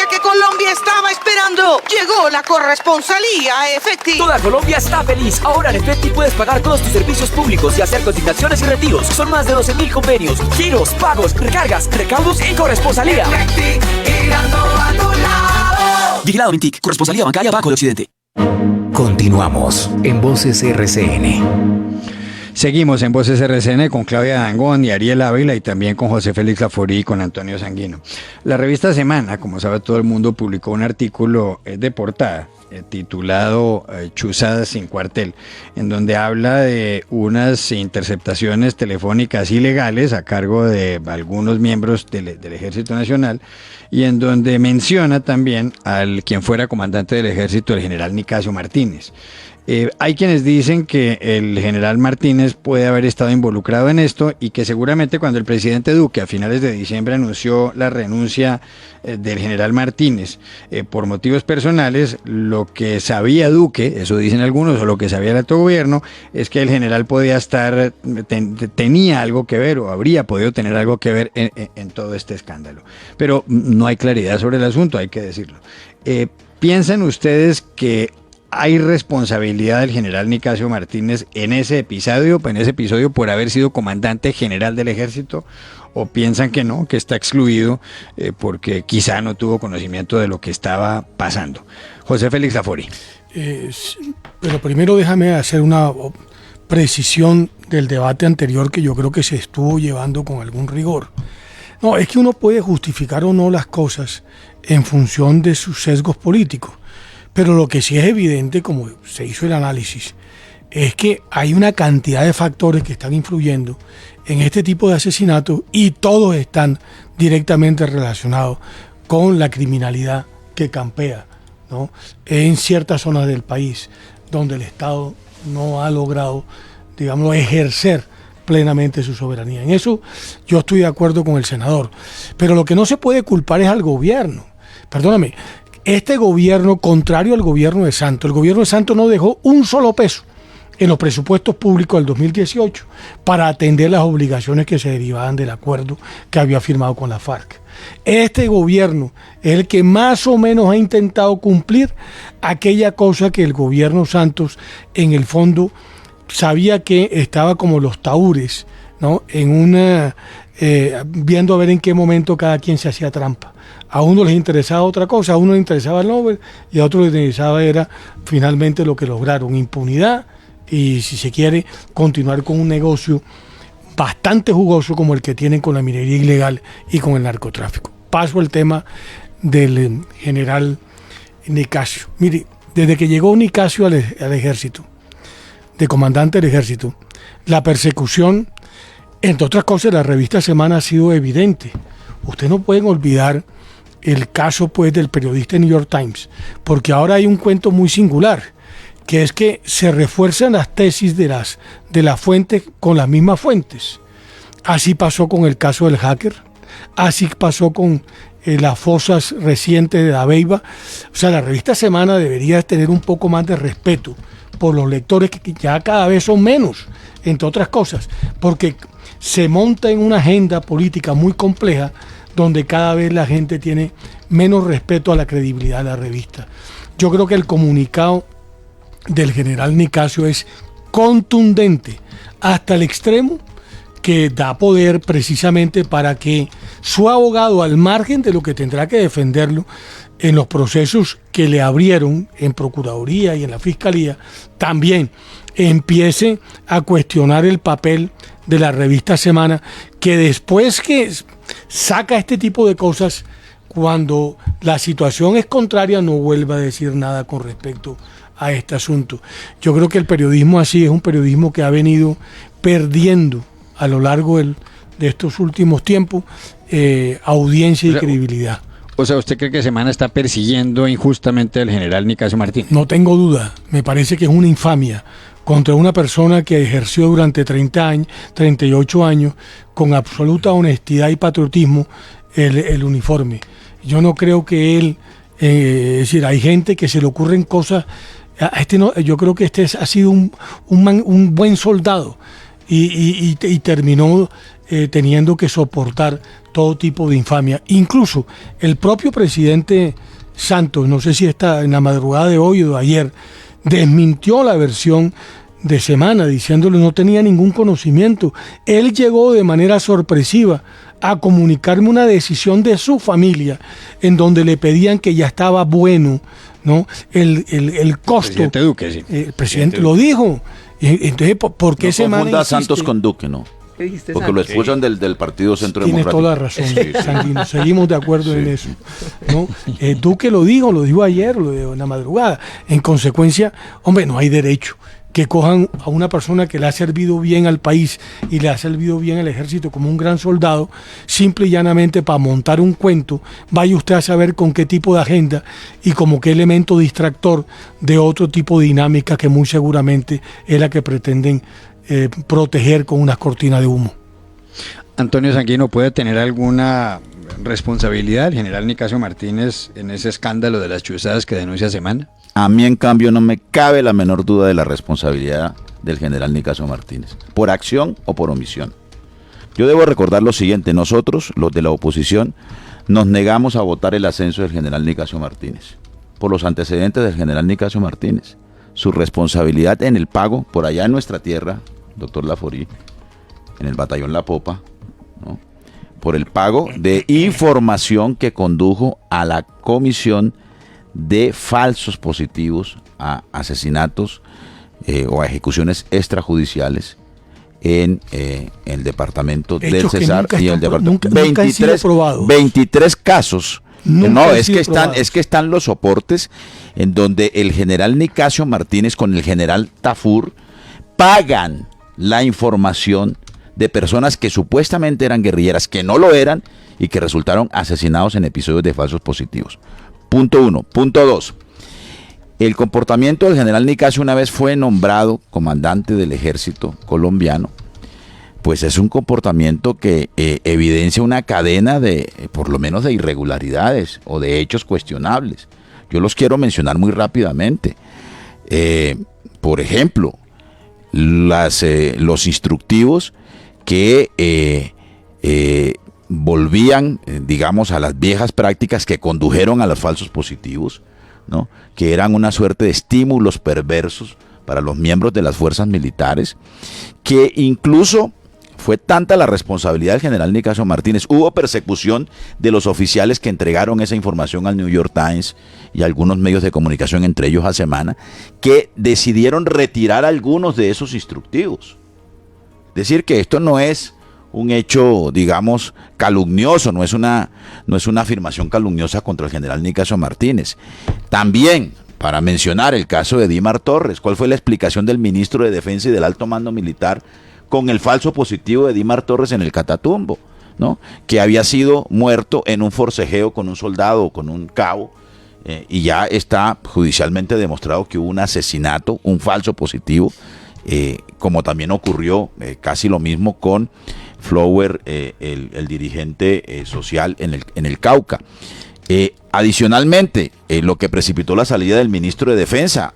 Que Colombia estaba esperando. Llegó la corresponsalía a Efecti. Toda Colombia está feliz. Ahora en Efecti puedes pagar todos tus servicios públicos y hacer consignaciones y retiros. Son más de 12.000 convenios, giros, pagos, recargas, recaudos y corresponsalía. Efecti, girando a tu lado. Vigilado Mintic, corresponsalía bancaria Banco de Occidente. Continuamos en Voces RCN. Seguimos en Voces RCN con Claudia Dangond y Ariel Ávila y también con José Félix Laforí y con Antonio Sanguino. La revista Semana, como sabe todo el mundo, publicó un artículo de portada titulado Chuzadas sin cuartel, en donde habla de unas interceptaciones telefónicas ilegales a cargo de algunos miembros del Ejército Nacional y en donde menciona también al quien fuera comandante del Ejército, el general Nicasio Martínez. Hay quienes dicen que el general Martínez puede haber estado involucrado en esto y que seguramente cuando el presidente Duque a finales de diciembre anunció la renuncia del general Martínez por motivos personales, lo que sabía Duque, eso dicen algunos, o lo que sabía el alto gobierno, es que el general podía estar, tenía algo que ver o habría podido tener algo que ver en todo este escándalo. Pero no hay claridad sobre el asunto, hay que decirlo. ¿Piensan ustedes que hay responsabilidad del general Nicasio Martínez en ese episodio por haber sido comandante general del ejército? ¿O piensan que no, que está excluido porque quizá no tuvo conocimiento de lo que estaba pasando? José Félix Lafori. Pero primero déjame hacer una precisión del debate anterior que yo creo que se estuvo llevando con algún rigor. No, es que uno puede justificar o no las cosas en función de sus sesgos políticos. Pero lo que sí es evidente, como se hizo el análisis, es que hay una cantidad de factores que están influyendo en este tipo de asesinatos y todos están directamente relacionados con la criminalidad que campea, ¿no?, en ciertas zonas del país donde el Estado no ha logrado, digamos, ejercer plenamente su soberanía. En eso yo estoy de acuerdo con el senador. Pero lo que no se puede culpar es al gobierno. Perdóname. Este gobierno, contrario al gobierno de Santos, el gobierno de Santos no dejó un solo peso en los presupuestos públicos del 2018 para atender las obligaciones que se derivaban del acuerdo que había firmado con la FARC. Este gobierno es el que más o menos ha intentado cumplir aquella cosa que el gobierno Santos, en el fondo, sabía que estaba como los tahúres, ¿no?, en una viendo a ver en qué momento cada quien se hacía trampa. A uno les interesaba otra cosa, a uno le interesaba el Nobel y a otro les interesaba era finalmente lo que lograron, impunidad y, si se quiere, continuar con un negocio bastante jugoso como el que tienen con la minería ilegal y con el narcotráfico. Paso al tema del general Nicasio. Mire, desde que llegó Nicasio al ejército, de comandante del ejército, la persecución, entre otras cosas, la revista Semana ha sido evidente. Ustedes no pueden olvidar el caso, pues, del periodista New York Times, porque ahora hay un cuento muy singular, que es que se refuerzan las tesis de las fuentes con las mismas fuentes. Así pasó con el caso del hacker, así pasó con las fosas recientes de Dabeiba. O sea, la revista Semana debería tener un poco más de respeto por los lectores, que ya cada vez son menos, entre otras cosas, porque se monta en una agenda política muy compleja donde cada vez la gente tiene menos respeto a la credibilidad de la revista. Yo creo que el comunicado del general Nicasio es contundente hasta el extremo que da poder precisamente para que su abogado, al margen de lo que tendrá que defenderlo en los procesos que le abrieron en Procuraduría y en la Fiscalía, también empiece a cuestionar el papel de la revista Semana, que después que saca este tipo de cosas, cuando la situación es contraria, no vuelva a decir nada con respecto a este asunto. Yo creo que el periodismo así es un periodismo que ha venido perdiendo a lo largo de estos últimos tiempos audiencia y credibilidad. O sea, ¿usted cree que Semana está persiguiendo injustamente al general Nicasio Martínez? No tengo duda, me parece que es una infamia contra una persona que ejerció durante 38 años con absoluta honestidad y patriotismo el uniforme. Yo no creo que él, es decir, hay gente que se le ocurren cosas, yo creo que ha sido un buen soldado y terminó teniendo que soportar todo tipo de infamia. Incluso el propio presidente Santos, no sé si está en la madrugada de hoy o de ayer, desmintió la versión de Semana, diciéndole no tenía ningún conocimiento. Él llegó de manera sorpresiva a comunicarme una decisión de su familia en donde le pedían que ya estaba bueno, ¿no?, el costo. El presidente Duque, sí. El presidente lo dijo. Entonces, ¿por qué no Semana confunda insiste? Santos con Duque, ¿no? Porque lo expulsan del Partido Centro Tienes Democrático. toda la razón, Sanguino, seguimos de acuerdo en eso, ¿no? Duque lo dijo ayer, lo dijo en la madrugada. En consecuencia, hombre, no hay derecho que cojan a una persona que le ha servido bien al país y le ha servido bien al ejército como un gran soldado, simple y llanamente para montar un cuento, vaya usted a saber con qué tipo de agenda y como qué elemento distractor de otro tipo de dinámica que muy seguramente es la que pretenden proteger con unas cortinas de humo. Antonio Sanguino, ¿puede tener alguna responsabilidad el general Nicasio Martínez en ese escándalo de las chuzadas que denuncia Semana? A mí, en cambio, no me cabe la menor duda de la responsabilidad del general Nicasio Martínez, por acción o por omisión. Yo debo recordar lo siguiente: nosotros, los de la oposición, nos negamos a votar el ascenso del general Nicasio Martínez, por los antecedentes del general Nicasio Martínez, su responsabilidad en el pago, por allá en nuestra tierra, doctor Laforí, en el batallón La Popa, ¿no?, por el pago de información que condujo a la comisión de falsos positivos a asesinatos o a ejecuciones extrajudiciales en el departamento del Cesar y el departamento. 23 casos. No, es que están los soportes en donde el general Nicasio Martínez con el general Tafur pagan la información de personas que supuestamente eran guerrilleras, que no lo eran y que resultaron asesinados en episodios de falsos positivos. Punto 1. Punto 2. El comportamiento del general Nicasio, una vez fue nombrado comandante del ejército colombiano, pues es un comportamiento que evidencia una cadena de, por lo menos, de irregularidades o de hechos cuestionables. Yo los quiero mencionar muy rápidamente. Por ejemplo, los instructivos que volvían, digamos, a las viejas prácticas que condujeron a los falsos positivos, ¿no?, que eran una suerte de estímulos perversos para los miembros de las fuerzas militares, que incluso fue tanta la responsabilidad del general Nicasio Martínez, hubo persecución de los oficiales que entregaron esa información al New York Times y a algunos medios de comunicación, entre ellos a Semana, que decidieron retirar algunos de esos instructivos. Es decir, que esto no es un hecho, digamos, calumnioso, no es una afirmación calumniosa contra el general Nicasio Martínez. También, para mencionar el caso de Dimar Torres, ¿cuál fue la explicación del ministro de Defensa y del alto mando militar con el falso positivo de Dimar Torres en el Catatumbo, ¿no?, que había sido muerto en un forcejeo con un soldado o con un cabo, y ya está judicialmente demostrado que hubo un asesinato, un falso positivo, como también ocurrió casi lo mismo con Flower, el dirigente social en el Cauca. Adicionalmente, lo que precipitó la salida del ministro de Defensa,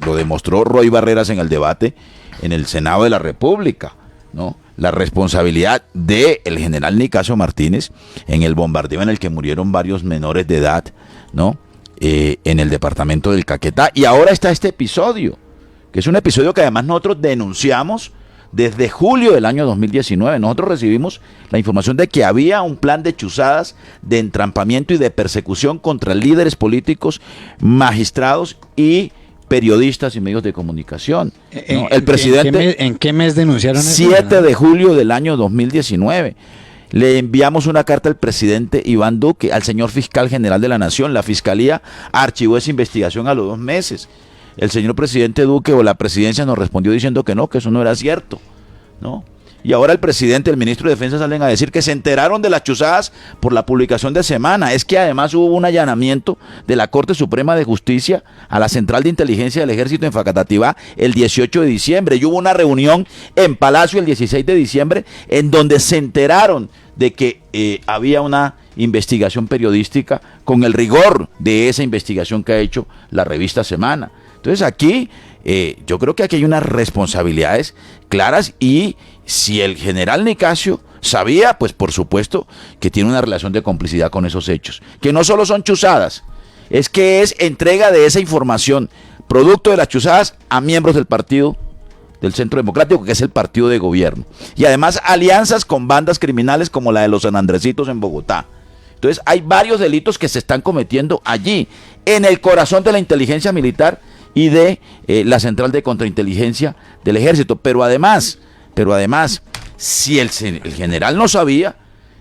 lo demostró Roy Barreras en el debate en el Senado de la República, ¿no?, la responsabilidad del general Nicasio Martínez en el bombardeo en el que murieron varios menores de edad, ¿no?, en el departamento del Caquetá. Y ahora está este episodio, que es un episodio que además nosotros denunciamos desde julio del año 2019. Nosotros recibimos la información de que había un plan de chuzadas, de entrampamiento y de persecución contra líderes políticos, magistrados y periodistas y medios de comunicación, ¿no? El presidente, ¿En qué mes denunciaron eso? 7 de julio del año 2019. Le enviamos una carta al presidente Iván Duque, al señor fiscal general de la Nación. La fiscalía archivó esa investigación a los 2 meses. El señor presidente Duque o la presidencia nos respondió diciendo que no, que eso no era cierto, ¿no? Y ahora el presidente, el ministro de Defensa salen a decir que se enteraron de las chuzadas por la publicación de Semana. Es que además hubo un allanamiento de la Corte Suprema de Justicia a la Central de Inteligencia del Ejército en Facatativá el 18 de diciembre. Y hubo una reunión en Palacio el 16 de diciembre en donde se enteraron de que había una investigación periodística con el rigor de esa investigación que ha hecho la revista Semana. Entonces aquí yo creo que aquí hay unas responsabilidades claras, y si el general Nicasio sabía, pues por supuesto que tiene una relación de complicidad con esos hechos, que no solo son chuzadas, es que es entrega de esa información, producto de las chuzadas, a miembros del partido del Centro Democrático, que es el partido de gobierno, y además alianzas con bandas criminales como la de los San Andresitos en Bogotá. Entonces hay varios delitos que se están cometiendo allí, en el corazón de la inteligencia militar y de la Central de Contrainteligencia del Ejército. Pero además, si el general no sabía,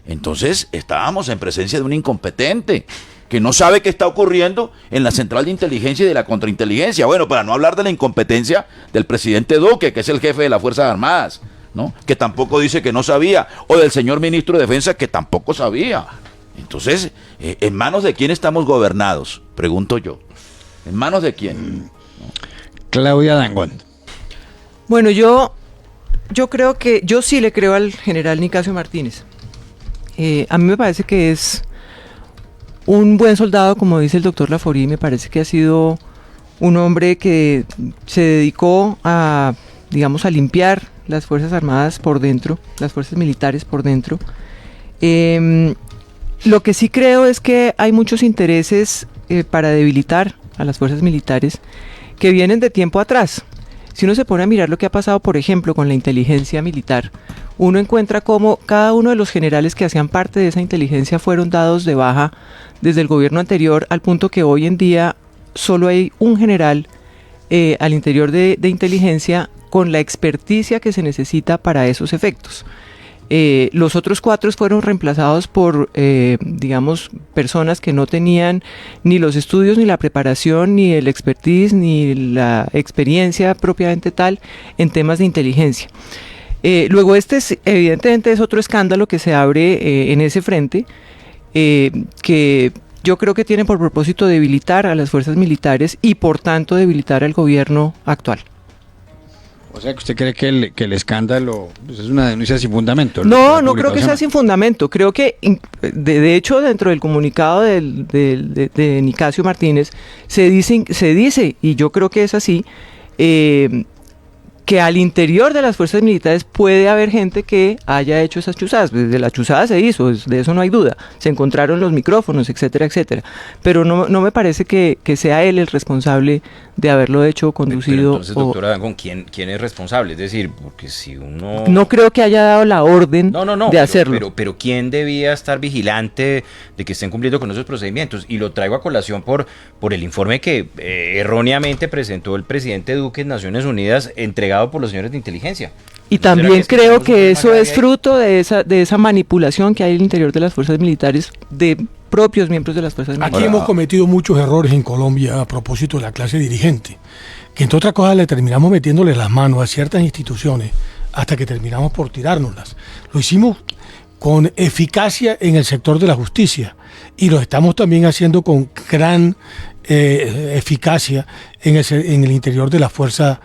entonces estábamos en presencia de un incompetente que no sabe qué está ocurriendo en la central de inteligencia y de la contrainteligencia. Bueno, para no hablar de la incompetencia del presidente Duque, que es el jefe de las Fuerzas Armadas, ¿no? Que tampoco dice que no sabía, o del señor ministro de Defensa, que tampoco sabía. Entonces, ¿en manos de quién estamos gobernados? Pregunto yo. ¿En manos de quién? Claudia Dangond. Bueno, yo creo que, yo sí le creo al general Nicasio Martínez. A mí me parece que es un buen soldado, como dice el doctor Laforí. Me parece que ha sido un hombre que se dedicó a, digamos, a limpiar las Fuerzas Armadas por dentro, las fuerzas militares por dentro. Lo que sí creo es que hay muchos intereses para debilitar a las fuerzas militares que vienen de tiempo atrás. Si uno se pone a mirar lo que ha pasado, por ejemplo, con la inteligencia militar, uno encuentra cómo cada uno de los generales que hacían parte de esa inteligencia fueron dados de baja desde el gobierno anterior, al punto que hoy en día solo hay un general al interior de inteligencia con la experticia que se necesita para esos efectos. Los otros 4 fueron reemplazados por, digamos, personas que no tenían ni los estudios, ni la preparación, ni el expertise, ni la experiencia propiamente tal en temas de inteligencia. Luego evidentemente es otro escándalo que se abre en ese frente, que yo creo que tiene por propósito debilitar a las fuerzas militares y por tanto debilitar al gobierno actual. O sea, que usted cree que el escándalo pues, es una denuncia sin fundamento. No creo que sea sin fundamento. Creo que, de hecho, dentro del comunicado de Nicasio Martínez se dice, y yo creo que es así, que al interior de las fuerzas militares puede haber gente que haya hecho esas chuzadas. Desde la chuzada se hizo, de eso no hay duda. Se encontraron los micrófonos, etcétera, etcétera. Pero no me parece que sea él el responsable de haberlo hecho, conducido. Pero entonces, doctora Dangond, ¿quién es responsable? Es decir, porque si uno... No creo que haya dado la orden de hacerlo. Pero ¿quién debía estar vigilante de que estén cumpliendo con esos procedimientos? Y lo traigo a colación por el informe que erróneamente presentó el presidente Duque en Naciones Unidas, entregado por los señores de inteligencia. Y también creo que eso es fruto de esa manipulación que hay al interior de las fuerzas militares, de propios miembros de las fuerzas militares. Aquí hemos cometido muchos errores en Colombia a propósito de la clase dirigente, que entre otras cosas le terminamos metiéndole las manos a ciertas instituciones hasta que terminamos por tirárnoslas. Lo hicimos con eficacia en el sector de la justicia y lo estamos también haciendo con gran eficacia en el interior de las Fuerzas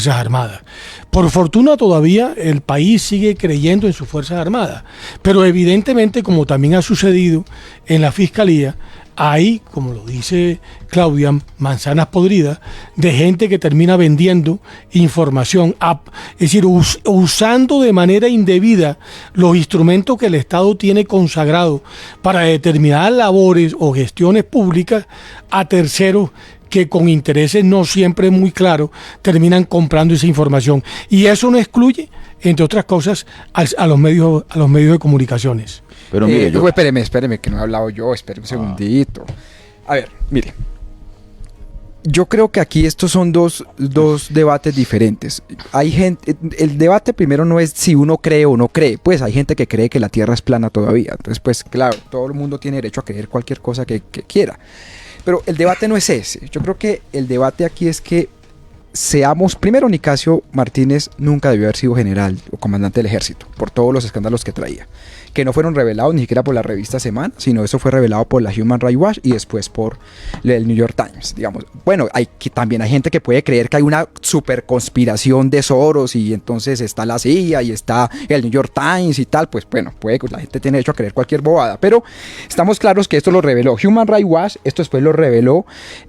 Armadas. Por fortuna todavía el país sigue creyendo en sus Fuerzas Armadas, pero evidentemente, como también ha sucedido en la Fiscalía, hay, como lo dice Claudia, manzanas podridas de gente que termina vendiendo información, es decir, usando de manera indebida los instrumentos que el Estado tiene consagrado para determinadas labores o gestiones públicas a terceros que con intereses no siempre muy claros terminan comprando esa información. Y eso no excluye, entre otras cosas, a los medios de comunicaciones. Pero mire, espéreme, que no he hablado yo, espere un segundito. A ver, mire. Yo creo que aquí estos son dos debates diferentes. Hay gente, el debate primero no es si uno cree o no cree, pues hay gente que cree que la Tierra es plana todavía. Entonces, pues claro, todo el mundo tiene derecho a creer cualquier cosa que quiera. Pero el debate no es ese. Yo creo que el debate aquí es que primero, Nicasio Martínez nunca debió haber sido general o comandante del ejército por todos los escándalos que traía, que no fueron revelados ni siquiera por la revista Semana, sino eso fue revelado por la Human Rights Watch y después por el New York Times, digamos. Bueno, también hay gente que puede creer que hay una super conspiración de Soros y entonces está la CIA y está el New York Times y tal, pues bueno, la gente tiene derecho a creer cualquier bobada, pero estamos claros que esto lo reveló Human Rights Watch, esto después lo reveló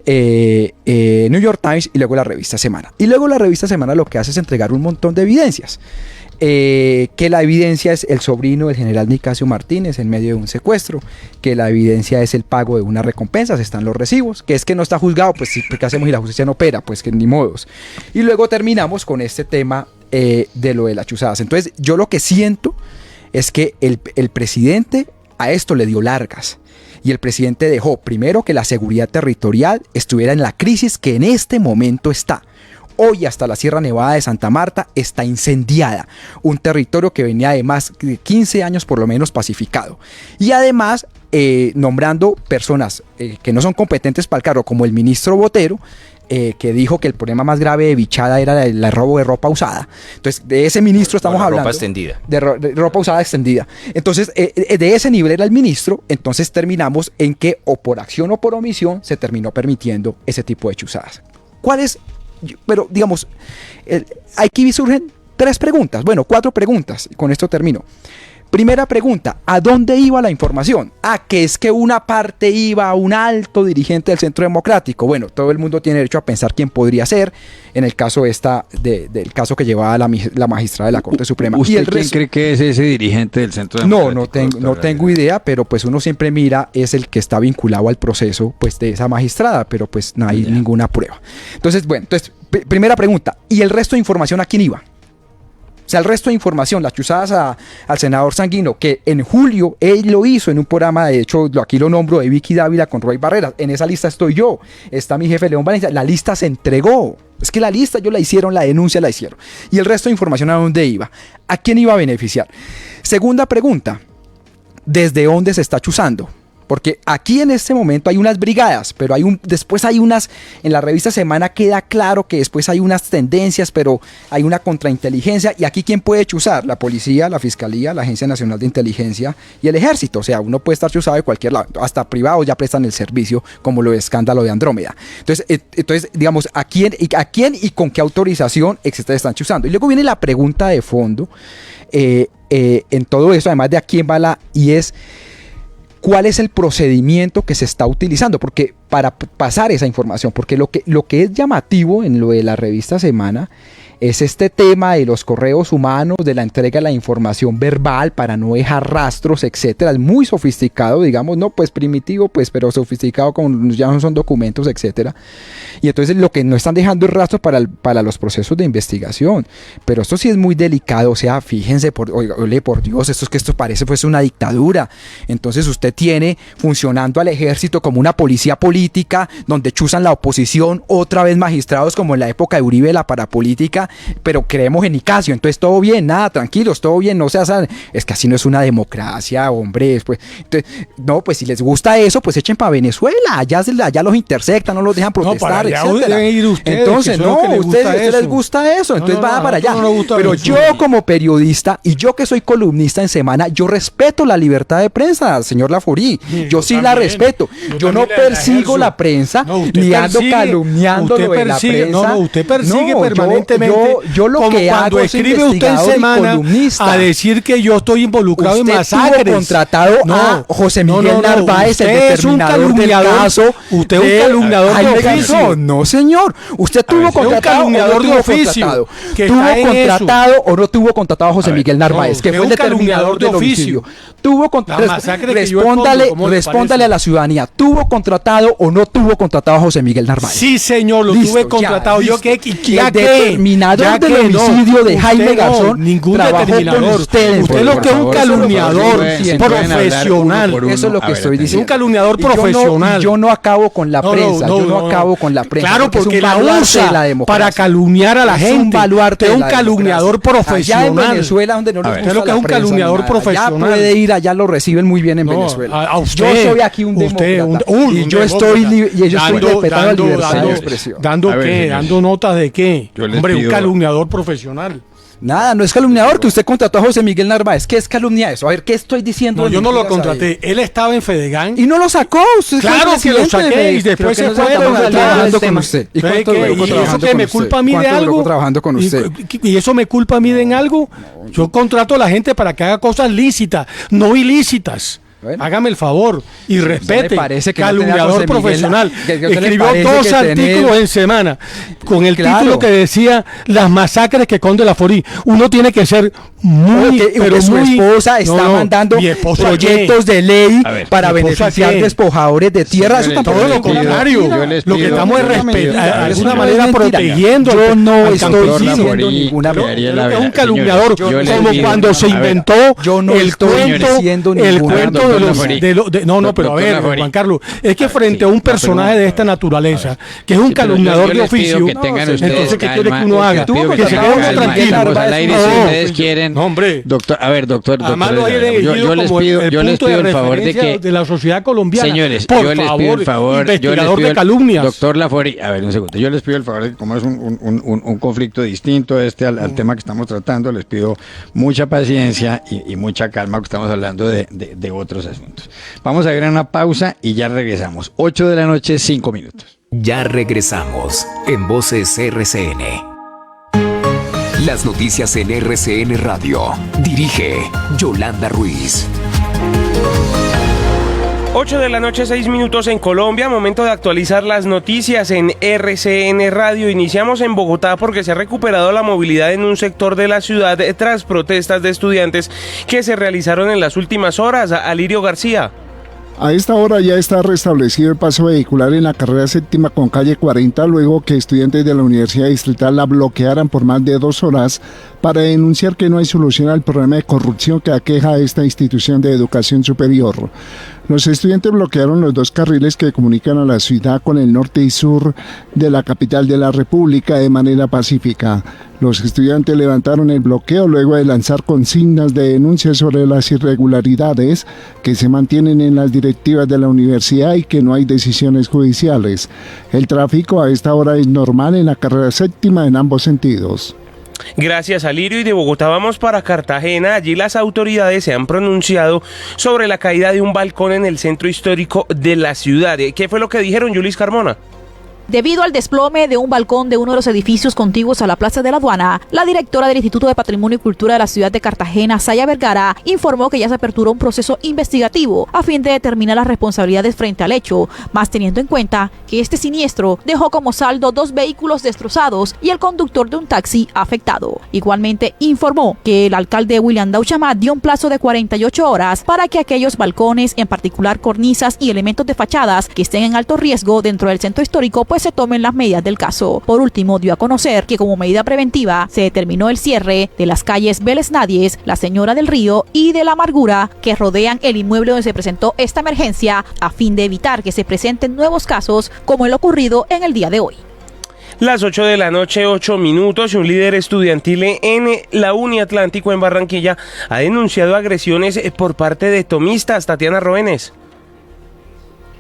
New York Times y luego la revista Semana. Y luego la revista Semana lo que hace es entregar un montón de evidencias. Que la evidencia es el sobrino del general Nicasio Martínez en medio de un secuestro, que la evidencia es el pago de unas recompensas, están los recibos, que es que no está juzgado, pues sí, ¿qué hacemos y la justicia no opera? Pues que ni modos. Y luego terminamos con este tema de lo de las chuzadas. Entonces yo lo que siento es que el presidente a esto le dio largas. Y el presidente dejó primero que la seguridad territorial estuviera en la crisis que en este momento está. Hoy hasta la Sierra Nevada de Santa Marta está incendiada, un territorio que venía de más de 15 años por lo menos pacificado. Y además nombrando personas que no son competentes para el cargo, como el ministro Botero, que dijo que el problema más grave de Bichada era el robo de ropa usada. Entonces, de ese ministro estamos hablando. Ropa extendida. De ropa usada extendida. Entonces, de ese nivel era el ministro. Entonces, terminamos en que, o por acción o por omisión, se terminó permitiendo ese tipo de chuzadas. ¿Cuál es? Pero, digamos, aquí surgen 3 preguntas. Bueno, 4 preguntas. Con esto termino. Primera pregunta, ¿a dónde iba la información? Que es que una parte iba a un alto dirigente del Centro Democrático. Bueno, todo el mundo tiene derecho a pensar quién podría ser, en el caso del caso que llevaba la magistrada de la Corte Suprema. ¿Usted ¿Y el quién cree que es ese dirigente del Centro Democrático? No tengo idea, pero pues uno siempre mira, es el que está vinculado al proceso pues de esa magistrada, pero pues no hay ninguna prueba. Entonces, bueno, primera pregunta, ¿y el resto de información a quién iba? O sea, el resto de información, las chuzadas al senador Sanguino, que en julio él lo hizo en un programa, de hecho, aquí lo nombro, de Vicky Dávila con Roy Barreras. En esa lista estoy yo, está mi jefe León Valencia. La lista se entregó. Es que la lista la hicieron, la denuncia la hicieron. ¿Y el resto de información a dónde iba? ¿A quién iba a beneficiar? Segunda pregunta, ¿desde dónde se está chuzando? Porque aquí en este momento hay unas brigadas, pero después hay unas, en la revista Semana queda claro que después hay unas tendencias, pero hay una contrainteligencia. Y aquí ¿quién puede chuzar? La policía, la fiscalía, la Agencia Nacional de Inteligencia y el Ejército. O sea, uno puede estar chuzado de cualquier lado, hasta privados ya prestan el servicio, como lo de escándalo de Andrómeda. Entonces digamos, ¿a quién y con qué autorización están chuzando? Y luego viene la pregunta de fondo en todo eso, además de a quién va y es ¿cuál es el procedimiento que se está utilizando? Porque para pasar esa información, porque lo que es llamativo en lo de la revista Semana es este tema de los correos humanos, de la entrega de la información verbal para no dejar rastros, etcétera. Es muy sofisticado, digamos, no pues primitivo, pues, pero sofisticado, como ya no son documentos, etcétera. Y entonces lo que no están dejando es rastros para los procesos de investigación. Pero esto sí es muy delicado, o sea, fíjense, por Dios, esto parece pues una dictadura. Entonces usted tiene funcionando al ejército como una policía política, donde chuzan la oposición, otra vez magistrados como en la época de Uribe, la parapolítica, pero creemos en Nicasio, entonces todo bien, nada, tranquilos, todo bien, no se hagan, es que así no es una democracia, hombre, pues, entonces, no, pues si les gusta eso, pues echen para Venezuela, allá los intersectan, no los dejan protestar, etcétera. Entonces, no, a ustedes les gusta eso, entonces va para allá. Pero yo como periodista, y yo que soy columnista en Semana, yo respeto la libertad de prensa, señor Laforí, yo sí la respeto, yo no persigo la prensa, ni ando calumniando lo de la prensa. No, usted persigue permanentemente. Yo lo como que cuando hago es escribe usted en Semana a decir que yo estoy involucrado en masacres. Usted contratado a José Miguel Narváez, el determinador del caso. Usted es un calumniador de oficio. No, señor. Usted tuvo contratado o no tuvo contratado. ¿Tuvo contratado o no tuvo contratado a José Miguel Narváez, que fue el determinador del homicidio? Tuvo respóndale a la ciudadanía. ¿Tuvo contratado o no tuvo contratado a José Miguel Narváez? Sí, señor, lo tuve contratado. Yo que determinador del homicidio de Jaime Garzón, ningún determinador. Usted lo que es un calumniador profesional. Eso es lo que estoy diciendo. Un calumniador profesional. Yo no acabo con la prensa. Yo no acabo con la prensa. Claro, porque la usa para calumniar a la gente. Usted es un calumniador profesional. Allá en Venezuela, donde no les gusta lo que es un calumniador profesional. Ya puede ir, allá lo reciben muy bien en Venezuela. Yo soy aquí un demócrata. Y yo estoy respetando la libertad de expresión. ¿Dando notas de qué? Hombre, un calumniador profesional. Nada, no es calumniador, que usted contrató a José Miguel Narváez. ¿Qué es calumnia eso? A ver, ¿qué estoy diciendo? No, yo no lo contraté. Él estaba en Fedegan. Y no lo sacó. Usted claro que lo saqué y después se fue trabajando con usted. ¿Y eso que me culpa a mí de algo? Trabajando con usted. ¿Y eso me culpa a mí de algo? Yo contrato a la gente para que haga cosas lícitas, no ilícitas. Bueno, hágame el favor y respete. Calumniador profesional. Escribió 2 artículos en Semana con el título que decía Las masacres que Conde Laforí. Uno tiene que ser muy, pero su esposa está mandando proyectos de ley para beneficiar despojadores de tierra. Eso tampoco es lo contrario. Lo que estamos es de alguna manera protegiendo. Yo no estoy diciendo ninguna mentira. Es un calumniador, como cuando se inventó el cuento uno de los... pero a ver, Juan Carlos, es que frente a un personaje de esta naturaleza, que es un calumniador de oficio, entonces, ¿qué quiere que uno haga? Que se quede uno tranquilo. Al aire, si ustedes quieren... No, hombre. Doctor, además lo hayan elegido como el punto de referencia de la sociedad colombiana. Señores, yo les pido el favor, investigador de calumnias. Doctor Lafueri, a ver, un segundo. Yo les pido el favor de que, como es un conflicto distinto al tema que estamos tratando, les pido mucha paciencia y mucha calma, porque estamos hablando de otros asuntos. Vamos a ir a una pausa y ya regresamos. 8:00 PM, 5 minutos. Ya regresamos en Voces RCN. Las noticias en RCN Radio. Dirige Yolanda Ruiz. 8:00 PM, 6 en Colombia, momento de actualizar las noticias en RCN Radio. Iniciamos en Bogotá porque se ha recuperado la movilidad en un sector de la ciudad tras protestas de estudiantes que se realizaron en las últimas horas. Alirio García. A esta hora ya está restablecido el paso vehicular en la carrera séptima con calle 40, luego que estudiantes de la Universidad Distrital la bloquearan por más de 2 horas para denunciar que no hay solución al problema de corrupción que aqueja a esta institución de educación superior. Los estudiantes bloquearon los 2 carriles que comunican a la ciudad con el norte y sur de la capital de la República de manera pacífica. Los estudiantes levantaron el bloqueo luego de lanzar consignas de denuncia sobre las irregularidades que se mantienen en las directivas de la universidad y que no hay decisiones judiciales. El tráfico a esta hora es normal en la carrera séptima en ambos sentidos. Gracias, Alirio. Y de Bogotá vamos para Cartagena. Allí las autoridades se han pronunciado sobre la caída de un balcón en el centro histórico de la ciudad. ¿Qué fue lo que dijeron, Yulis Carmona? Debido al desplome de un balcón de uno de los edificios contiguos a la Plaza de la Aduana, la directora del Instituto de Patrimonio y Cultura de la ciudad de Cartagena, Saya Vergara, informó que ya se aperturó un proceso investigativo a fin de determinar las responsabilidades frente al hecho, más teniendo en cuenta que este siniestro dejó como saldo 2 vehículos destrozados y el conductor de un taxi afectado. Igualmente informó que el alcalde William Dauchamat dio un plazo de 48 horas para que aquellos balcones, en particular cornisas y elementos de fachadas que estén en alto riesgo dentro del centro histórico, pues se tomen las medidas del caso. Por último, dio a conocer que como medida preventiva se determinó el cierre de las calles Vélez Nádiez, La Señora del Río y de La Amargura que rodean el inmueble donde se presentó esta emergencia a fin de evitar que se presenten nuevos casos como el ocurrido en el día de hoy. Las 8:00 PM, 8 y un líder estudiantil en la Uniatlántico en Barranquilla ha denunciado agresiones por parte de tomistas. Tatiana Roenes.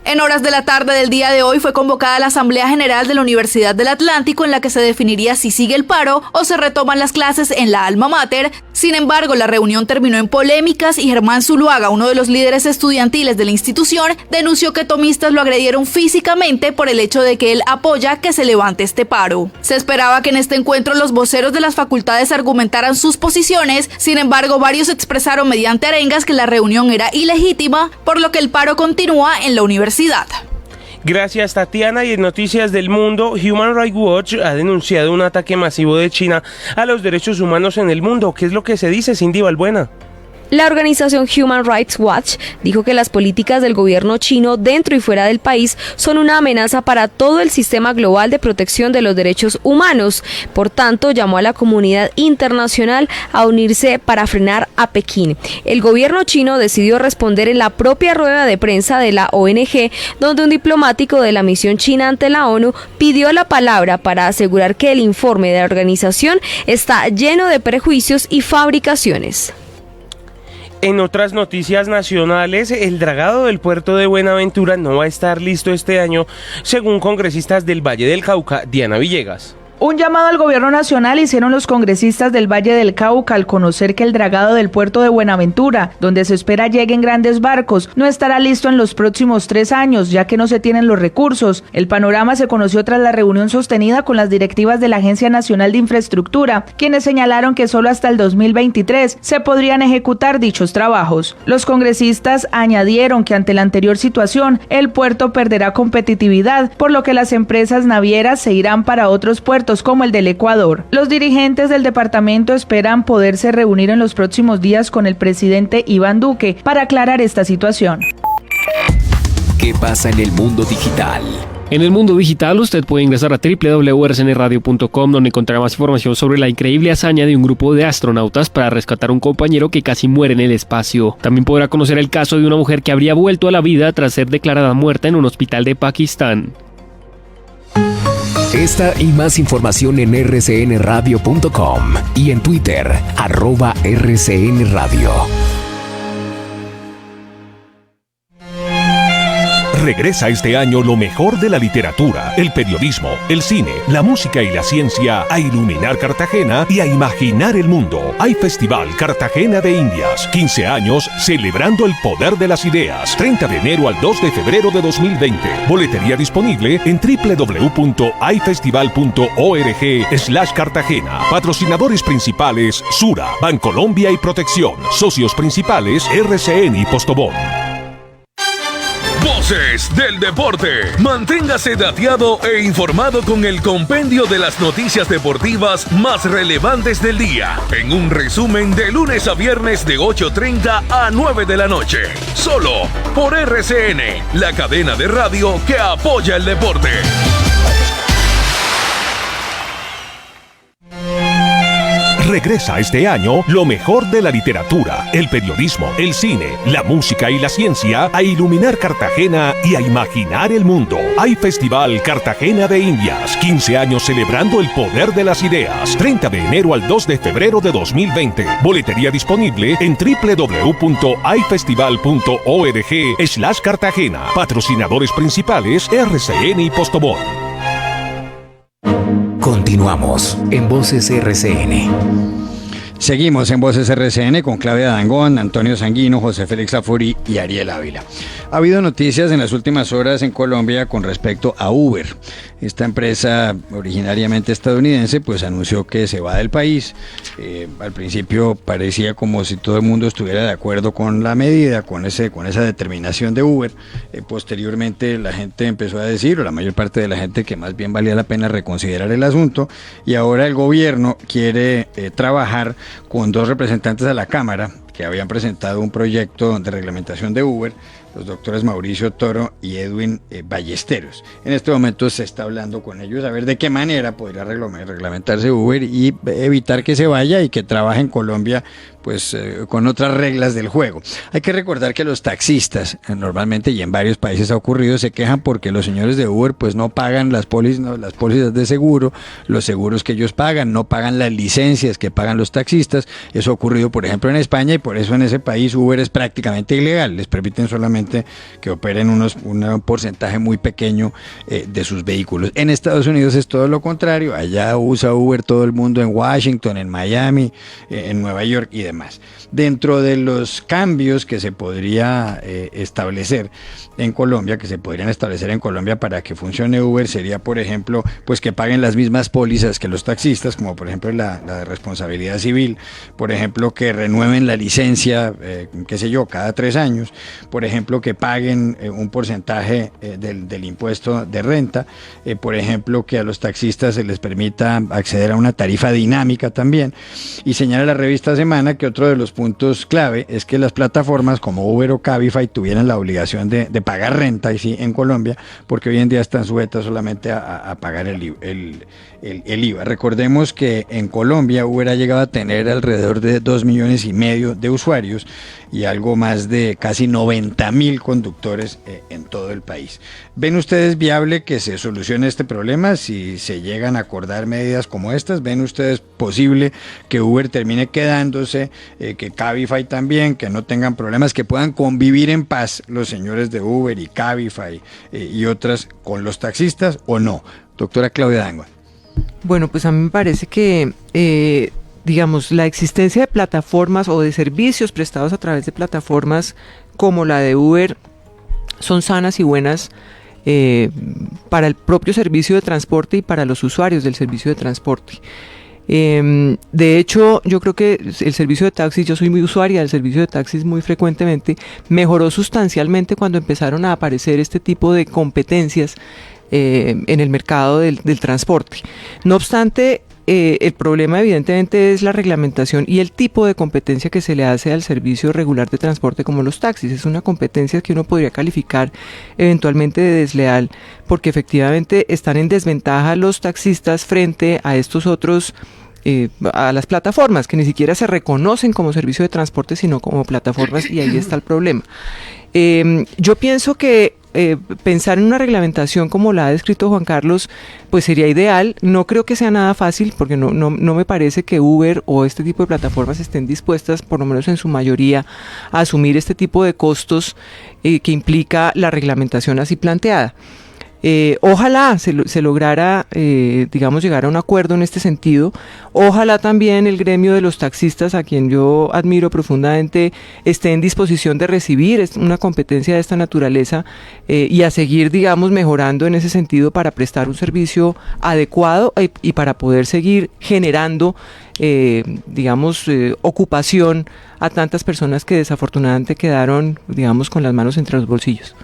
En horas de la tarde del día de hoy fue convocada la Asamblea General de la Universidad del Atlántico en la que se definiría si sigue el paro o se retoman las clases en la alma mater. Sin embargo, la reunión terminó en polémicas y Germán Zuluaga, uno de los líderes estudiantiles de la institución, denunció que tomistas lo agredieron físicamente por el hecho de que él apoya que se levante este paro. Se esperaba que en este encuentro los voceros de las facultades argumentaran sus posiciones, sin embargo, varios expresaron mediante arengas que la reunión era ilegítima, por lo que el paro continúa en la universidad. Gracias, Tatiana. Y en Noticias del Mundo, Human Rights Watch ha denunciado un ataque masivo de China a los derechos humanos en el mundo. ¿Qué es lo que se dice, Cindy Balbuena? La organización Human Rights Watch dijo que las políticas del gobierno chino dentro y fuera del país son una amenaza para todo el sistema global de protección de los derechos humanos. Por tanto, llamó a la comunidad internacional a unirse para frenar a Pekín. El gobierno chino decidió responder en la propia rueda de prensa de la ONG, donde un diplomático de la misión china ante la ONU pidió la palabra para asegurar que el informe de la organización está lleno de prejuicios y fabricaciones. En otras noticias nacionales, el dragado del puerto de Buenaventura no va a estar listo este año, según congresistas del Valle del Cauca. Diana Villegas. Un llamado al gobierno nacional hicieron los congresistas del Valle del Cauca al conocer que el dragado del puerto de Buenaventura, donde se espera lleguen grandes barcos, no estará listo en los próximos 3 años, ya que no se tienen los recursos. El panorama se conoció tras la reunión sostenida con las directivas de la Agencia Nacional de Infraestructura, quienes señalaron que solo hasta el 2023 se podrían ejecutar dichos trabajos. Los congresistas añadieron que ante la anterior situación, el puerto perderá competitividad, por lo que las empresas navieras se irán para otros puertos como el del Ecuador. Los dirigentes del departamento esperan poderse reunir en los próximos días con el presidente Iván Duque para aclarar esta situación. ¿Qué pasa en el mundo digital? En el mundo digital, usted puede ingresar a www.rcnradio.com, donde encontrará más información sobre la increíble hazaña de un grupo de astronautas para rescatar a un compañero que casi muere en el espacio. También podrá conocer el caso de una mujer que habría vuelto a la vida tras ser declarada muerta en un hospital de Pakistán. Esta y más información en rcnradio.com y en Twitter, @rcnradio. Regresa este año lo mejor de la literatura, el periodismo, el cine, la música y la ciencia a iluminar Cartagena y a imaginar el mundo. Hay Festival Cartagena de Indias, 15 años celebrando el poder de las ideas. 30 de enero al 2 de febrero de 2020. Boletería disponible en www.aifestival.org/Cartagena. Patrocinadores principales: Sura, Bancolombia y Protección. Socios principales: RCN y Postobón. Voces del deporte. Manténgase dateado e informado con el compendio de las noticias deportivas más relevantes del día, en un resumen de lunes a viernes de 8:30 a 9 de la noche. Solo por RCN, la cadena de radio que apoya el deporte. Regresa este año lo mejor de la literatura, el periodismo, el cine, la música y la ciencia a iluminar Cartagena y a imaginar el mundo. Hay Festival Cartagena de Indias, 15 años celebrando el poder de las ideas. 30 de enero al 2 de febrero de 2020. Boletería disponible en www.aifestival.org/Cartagena. Patrocinadores principales: RCN y Postobón. Continuamos en Voces RCN. Seguimos en Voces RCN con Claudia Dangond, Antonio Sanguino, José Félix Afuri y Ariel Ávila. Ha habido noticias en las últimas horas en Colombia con respecto a Uber. Esta empresa originariamente estadounidense pues anunció que se va del país. Al principio parecía como si todo el mundo estuviera de acuerdo con la medida, con esa determinación de Uber. Posteriormente la gente empezó a decir, o la mayor parte de la gente, que más bien valía la pena reconsiderar el asunto, y ahora el gobierno quiere trabajar con dos representantes a la Cámara que habían presentado un proyecto de reglamentación de Uber, los doctores Mauricio Toro y Edwin Ballesteros. En este momento se está hablando con ellos a ver de qué manera podría reglamentarse Uber y evitar que se vaya y que trabaje en Colombia pues con otras reglas del juego. Hay que recordar que los taxistas, normalmente y en varios países ha ocurrido, se quejan porque los señores de Uber pues no pagan las pólizas de seguro, los seguros que ellos pagan, no pagan las licencias que pagan los taxistas. Eso ha ocurrido por ejemplo en España, y por eso en ese país Uber es prácticamente ilegal. Les permiten solamente que operen un porcentaje muy pequeño de sus vehículos. En Estados Unidos es todo lo contrario. Allá usa Uber todo el mundo, en Washington, en Miami, en Nueva York y demás. Dentro de los cambios que se podría establecer en Colombia, para que funcione Uber, sería por ejemplo pues que paguen las mismas pólizas que los taxistas, como por ejemplo la de responsabilidad civil, por ejemplo que renueven la licencia, cada 3 años, por ejemplo que paguen un porcentaje del impuesto de renta, por ejemplo que a los taxistas se les permita acceder a una tarifa dinámica también. Y señala la revista Semana que otro de los puntos clave es que las plataformas como Uber o Cabify tuvieran la obligación de pagar renta, y sí, en Colombia, porque hoy en día están sujetas solamente a pagar el IVA. Recordemos que en Colombia Uber ha llegado a tener alrededor de 2,5 millones de usuarios y algo más de casi 90,000 conductores en todo el país. ¿Ven ustedes viable que se solucione este problema si se llegan a acordar medidas como estas? ¿Ven ustedes posible que Uber termine quedándose, que Cabify también, que no tengan problemas, que puedan convivir en paz los señores de Uber y Cabify y otras con los taxistas, o no? Doctora Claudia Dangond. Bueno, pues a mí me parece que la existencia de plataformas o de servicios prestados a través de plataformas como la de Uber son sanas y buenas para el propio servicio de transporte y para los usuarios del servicio de transporte. De hecho, yo creo que el servicio de taxis, yo soy muy usuaria del servicio de taxis muy frecuentemente, mejoró sustancialmente cuando empezaron a aparecer este tipo de competencias en el mercado del transporte. No obstante, el problema evidentemente es la reglamentación y el tipo de competencia que se le hace al servicio regular de transporte como los taxis. Es una competencia que uno podría calificar eventualmente de desleal, porque efectivamente están en desventaja los taxistas frente a estos otros, a las plataformas, que ni siquiera se reconocen como servicio de transporte, sino como plataformas, y ahí está el problema. Yo pienso que pensar en una reglamentación como la ha descrito Juan Carlos, pues sería ideal. No creo que sea nada fácil, porque no me parece que Uber o este tipo de plataformas estén dispuestas, por lo menos en su mayoría, a asumir este tipo de costos que implica la reglamentación así planteada. Ojalá se lograra, digamos, llegar a un acuerdo en este sentido. Ojalá también el gremio de los taxistas, a quien yo admiro profundamente, esté en disposición de recibir una competencia de esta naturaleza y a seguir, digamos, mejorando en ese sentido para prestar un servicio adecuado y para poder seguir generando, digamos, ocupación a tantas personas que desafortunadamente quedaron, digamos, con las manos entre los bolsillos.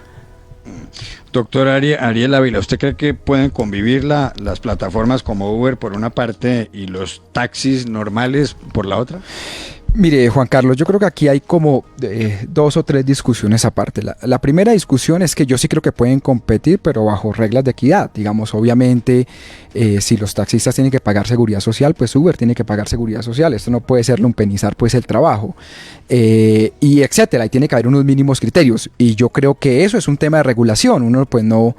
Doctor Ariel Ávila, ¿usted cree que pueden convivir las plataformas como Uber por una parte y los taxis normales por la otra? Mire, Juan Carlos, yo creo que aquí hay como 2 o 3 discusiones aparte. La primera discusión es que yo sí creo que pueden competir, pero bajo reglas de equidad. Digamos, obviamente, si los taxistas tienen que pagar seguridad social, pues Uber tiene que pagar seguridad social. Esto no puede ser lumpenizar pues el trabajo, y etcétera. Y tiene que haber unos mínimos criterios. Y yo creo que eso es un tema de regulación. Uno pues no...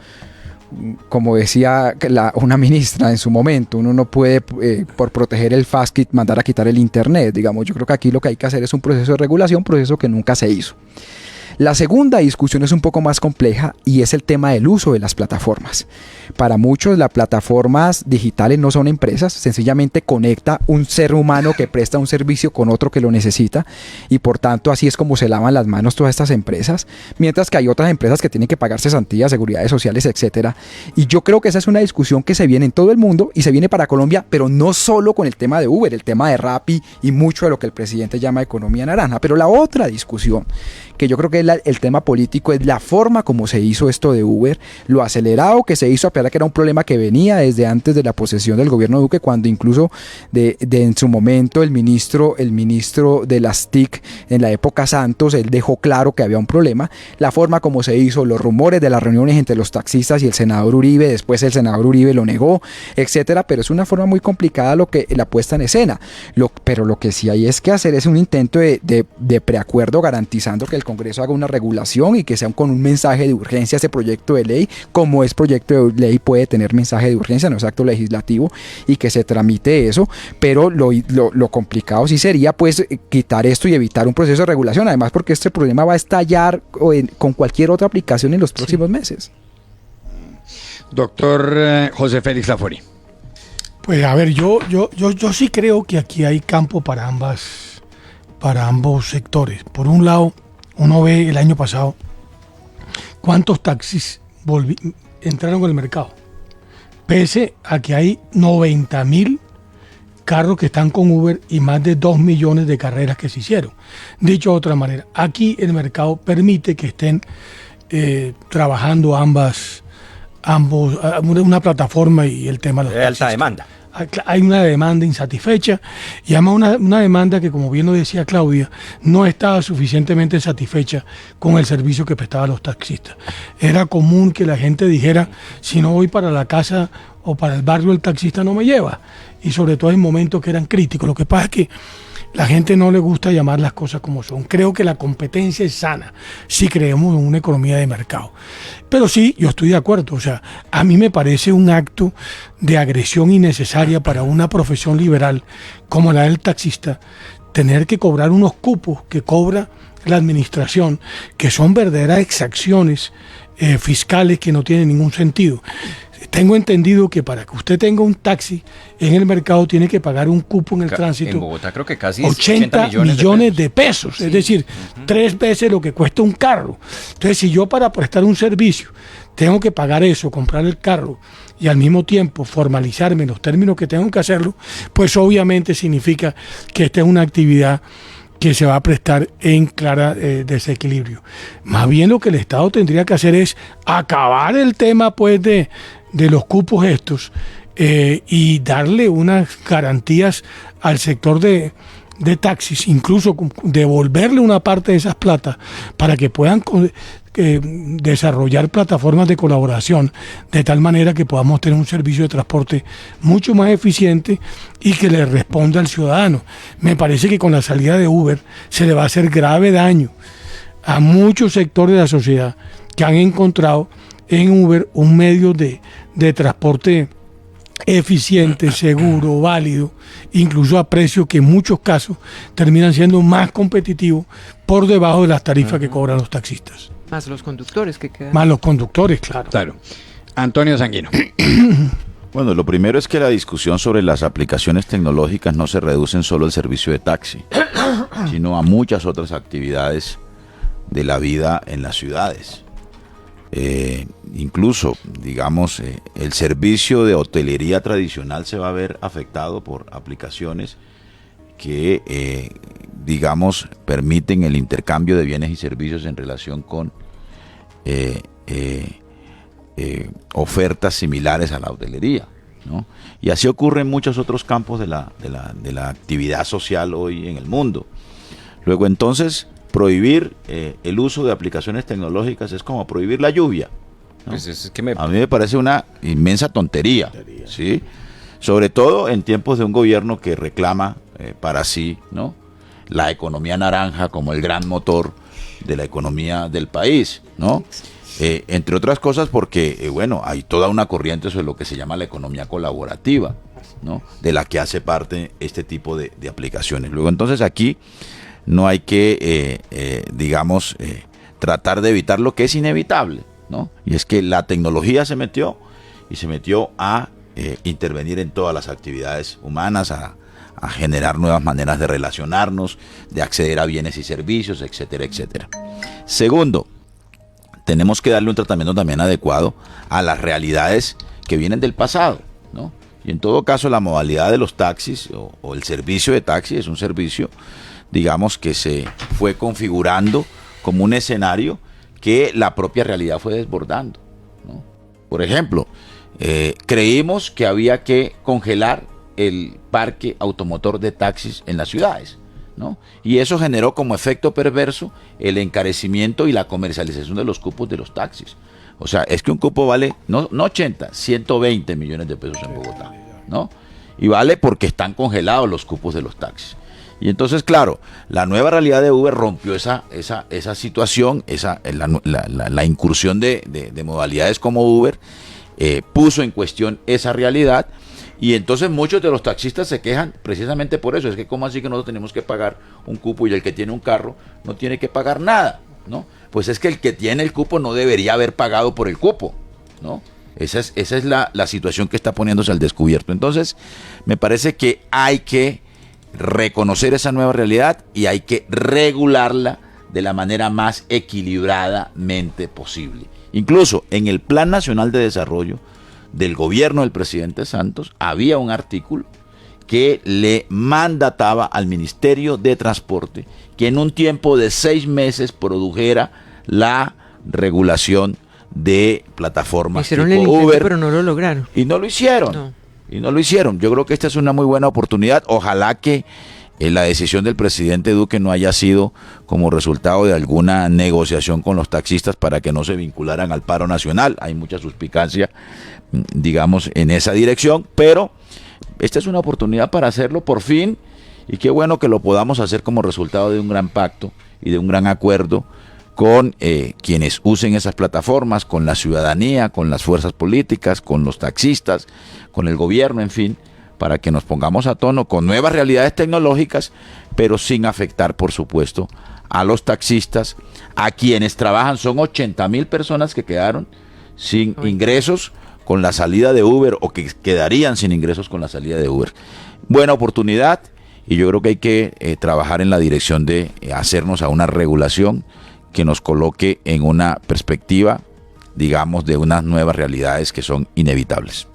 Como decía una ministra en su momento, uno no puede, por proteger el FAST, mandar a quitar el internet. Digamos, yo creo que aquí lo que hay que hacer es un proceso de regulación, proceso que nunca se hizo. La segunda discusión es un poco más compleja y es el tema del uso de las plataformas. Para muchos, las plataformas digitales no son empresas, sencillamente conecta un ser humano que presta un servicio con otro que lo necesita, y por tanto así es como se lavan las manos todas estas empresas, mientras que hay otras empresas que tienen que pagar cesantías, seguridades sociales, etcétera. Y yo creo que esa es una discusión que se viene en todo el mundo y se viene para Colombia, pero no solo con el tema de Uber, el tema de Rappi y mucho de lo que el presidente llama economía naranja. Pero la otra discusión, que yo creo que es el tema político, es la forma como se hizo esto de Uber, lo acelerado que se hizo, a pesar de que era un problema que venía desde antes de la posesión del gobierno Duque, cuando incluso en su momento el ministro de las TIC en la época Santos, él dejó claro que había un problema. La forma como se hizo, los rumores de las reuniones entre los taxistas y el senador Uribe, después el senador Uribe lo negó, etcétera, pero es una forma muy complicada la puesta en escena. Pero lo que sí hay es que hacer es un intento de preacuerdo, garantizando que el Congreso haga una regulación y que sea con un mensaje de urgencia ese proyecto de ley. Como es proyecto de ley, puede tener mensaje de urgencia, no es acto legislativo, y que se tramite eso. Pero lo complicado sí sería pues quitar esto y evitar un proceso de regulación, además porque este problema va a estallar con cualquier otra aplicación en los próximos meses. Doctor José Félix Laforí. Pues a ver, yo sí creo que aquí hay campo para ambos sectores. Por un lado, uno ve el año pasado cuántos taxis entraron en el mercado, pese a que hay 90.000 carros que están con Uber y más de 2 millones de carreras que se hicieron. Dicho de otra manera, aquí el mercado permite que estén trabajando ambos, una plataforma y el tema de los taxistas. Alta demanda. Hay una demanda insatisfecha, y además una demanda que, como bien lo decía Claudia, no estaba suficientemente satisfecha con el servicio que prestaban los taxistas. Era común que la gente dijera: si no voy para la casa o para el barrio, el taxista no me lleva, y sobre todo en momentos que eran críticos. Lo que pasa es que la gente no le gusta llamar las cosas como son. Creo que la competencia es sana si creemos en una economía de mercado. Pero sí, yo estoy de acuerdo. O sea, a mí me parece un acto de agresión innecesaria para una profesión liberal como la del taxista, tener que cobrar unos cupos que cobra la administración, que son verdaderas exacciones fiscales que no tienen ningún sentido. Tengo entendido que para que usted tenga un taxi en el mercado tiene que pagar un cupo en el tránsito. En Bogotá creo que casi 80 millones de pesos. Sí. Es decir, 3 veces lo que cuesta un carro. Entonces, si yo para prestar un servicio tengo que pagar eso, comprar el carro y al mismo tiempo formalizarme en los términos que tengo que hacerlo, pues obviamente significa que esta es una actividad que se va a prestar en clara desequilibrio. Más bien lo que el Estado tendría que hacer es acabar el tema pues de los cupos estos y darle unas garantías al sector de taxis, incluso devolverle una parte de esas platas para que puedan desarrollar plataformas de colaboración de tal manera que podamos tener un servicio de transporte mucho más eficiente y que le responda al ciudadano. Me parece que con la salida de Uber se le va a hacer grave daño a muchos sectores de la sociedad que han encontrado en Uber un medio de transporte eficiente, seguro, válido, incluso a precios que en muchos casos terminan siendo más competitivos por debajo de las tarifas que cobran los taxistas. Más los conductores que quedan. Más los conductores, claro. Claro. Antonio Sanguino. Bueno, lo primero es que la discusión sobre las aplicaciones tecnológicas no se reduce en solo al servicio de taxi, sino a muchas otras actividades de la vida en las ciudades. Incluso, digamos, el servicio de hotelería tradicional se va a ver afectado por aplicaciones que, digamos, permiten el intercambio de bienes y servicios en relación con ofertas similares a la hotelería, ¿no? Y así ocurre en muchos otros campos de la actividad social hoy en el mundo. Luego, entonces, prohibir el uso de aplicaciones tecnológicas es como prohibir la lluvia, ¿no? Pues es que a mí me parece una inmensa tontería, ¿sí? Sobre todo en tiempos de un gobierno que reclama para sí, ¿no?, la economía naranja como el gran motor de la economía del país, ¿no? Entre otras cosas porque, bueno, hay toda una corriente sobre lo que se llama la economía colaborativa, ¿no?, de la que hace parte este tipo de aplicaciones. Luego, entonces, aquí no hay que, digamos, tratar de evitar lo que es inevitable, ¿no? Y es que la tecnología se metió a intervenir en todas las actividades humanas, a generar nuevas maneras de relacionarnos, de acceder a bienes y servicios, etcétera, etcétera. Segundo, tenemos que darle un tratamiento también adecuado a las realidades que vienen del pasado, ¿no? Y en todo caso, la modalidad de los taxis o el servicio de taxi es un servicio, digamos, que se fue configurando como un escenario que la propia realidad fue desbordando, ¿no? Por ejemplo, creímos que había que congelar el parque automotor de taxis en las ciudades, ¿no? Y eso generó como efecto perverso el encarecimiento y la comercialización de los cupos de los taxis. O sea, es que un cupo vale, no 80, 120 millones de pesos en Bogotá, ¿no? Y vale porque están congelados los cupos de los taxis. Y entonces, claro, la nueva realidad de Uber rompió esa situación, la incursión de modalidades como Uber, puso en cuestión esa realidad. Y entonces muchos de los taxistas se quejan precisamente por eso. Es que ¿cómo así que nosotros tenemos que pagar un cupo y el que tiene un carro no tiene que pagar nada, ¿no? Pues es que el que tiene el cupo no debería haber pagado por el cupo, ¿no? Esa es la situación que está poniéndose al descubierto. Entonces, me parece que hay que reconocer esa nueva realidad y hay que regularla de la manera más equilibradamente posible. Incluso en el Plan Nacional de Desarrollo del gobierno del presidente Santos había un artículo que le mandataba al Ministerio de Transporte que en un tiempo de 6 meses produjera la regulación de plataformas hicieron tipo el intento, Uber, pero no lo lograron. Y no lo hicieron. No. Y no lo hicieron. Yo creo que esta es una muy buena oportunidad. Ojalá que la decisión del presidente Duque no haya sido como resultado de alguna negociación con los taxistas para que no se vincularan al paro nacional. Hay mucha suspicacia, digamos, en esa dirección, pero esta es una oportunidad para hacerlo por fin, y qué bueno que lo podamos hacer como resultado de un gran pacto y de un gran acuerdo con quienes usen esas plataformas, con la ciudadanía, con las fuerzas políticas, con los taxistas, con el gobierno, en fin, para que nos pongamos a tono con nuevas realidades tecnológicas, pero sin afectar, por supuesto, a los taxistas, a quienes trabajan. Son 80,000 personas que quedaron sin ingresos con la salida de Uber, o que quedarían sin ingresos con la salida de Uber. Buena oportunidad, y yo creo que hay que trabajar en la dirección de hacernos a una regulación que nos coloque en una perspectiva, digamos, de unas nuevas realidades que son inevitables.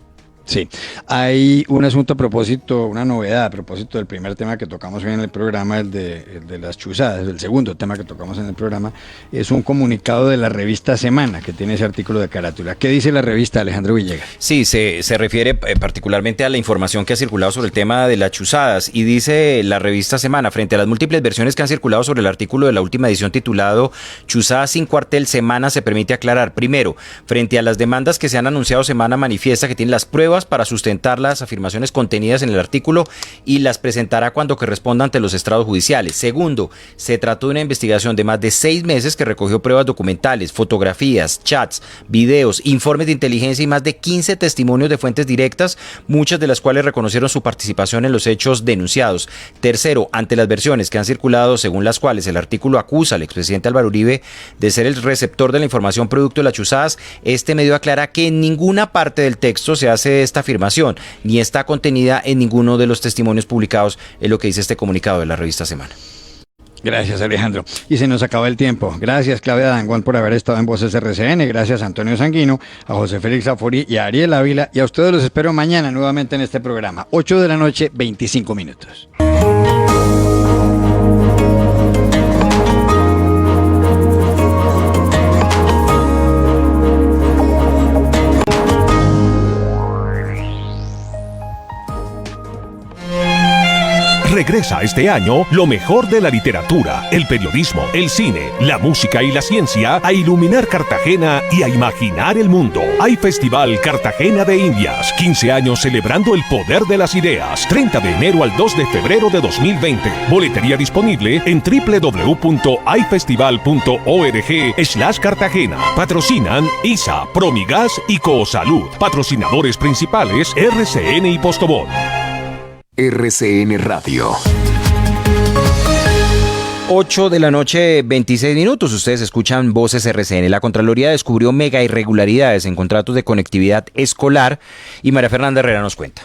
Sí, hay un asunto a propósito, una novedad a propósito del primer tema que tocamos hoy en el programa, el de las chuzadas. El segundo tema que tocamos en el programa es un comunicado de la revista Semana, que tiene ese artículo de carátula. ¿Qué dice la revista, Alejandro Villegas? Sí, se refiere particularmente a la información que ha circulado sobre el tema de las chuzadas, y dice la revista Semana: frente a las múltiples versiones que han circulado sobre el artículo de la última edición titulado Chuzadas sin cuartel, Semana se permite aclarar. Primero, frente a las demandas que se han anunciado, Semana manifiesta que tiene las pruebas para sustentar las afirmaciones contenidas en el artículo y las presentará cuando corresponda ante los estrados judiciales. Segundo, se trató de una investigación de más de 6 meses que recogió pruebas documentales, fotografías, chats, videos, informes de inteligencia y más de 15 testimonios de fuentes directas, muchas de las cuales reconocieron su participación en los hechos denunciados. Tercero, ante las versiones que han circulado según las cuales el artículo acusa al expresidente Álvaro Uribe de ser el receptor de la información producto de las chuzadas, este medio aclara que en ninguna parte del texto se hace esta afirmación, ni está contenida en ninguno de los testimonios publicados, es lo que dice este comunicado de la revista Semana. Gracias, Alejandro. Y se nos acaba el tiempo. Gracias, Claudia Dangond, por haber estado en Voces RCN. Gracias a Antonio Sanguino, a José Félix Afori y a Ariel Ávila. Y a ustedes los espero mañana nuevamente en este programa. 8 de la noche, 25 minutos. Regresa este año lo mejor de la literatura, el periodismo, el cine, la música y la ciencia a iluminar Cartagena y a imaginar el mundo. Hay Festival Cartagena de Indias, 15 años celebrando el poder de las ideas, 30 de enero al 2 de febrero de 2020. Boletería disponible en www.aifestival.org/Cartagena. Patrocinan ISA, Promigas y Cosalud. Patrocinadores principales RCN y Postobón. RCN Radio. 8 de la noche, 26 minutos. Ustedes escuchan Voces RCN. La Contraloría descubrió mega irregularidades en contratos de conectividad escolar y María Fernanda Herrera nos cuenta.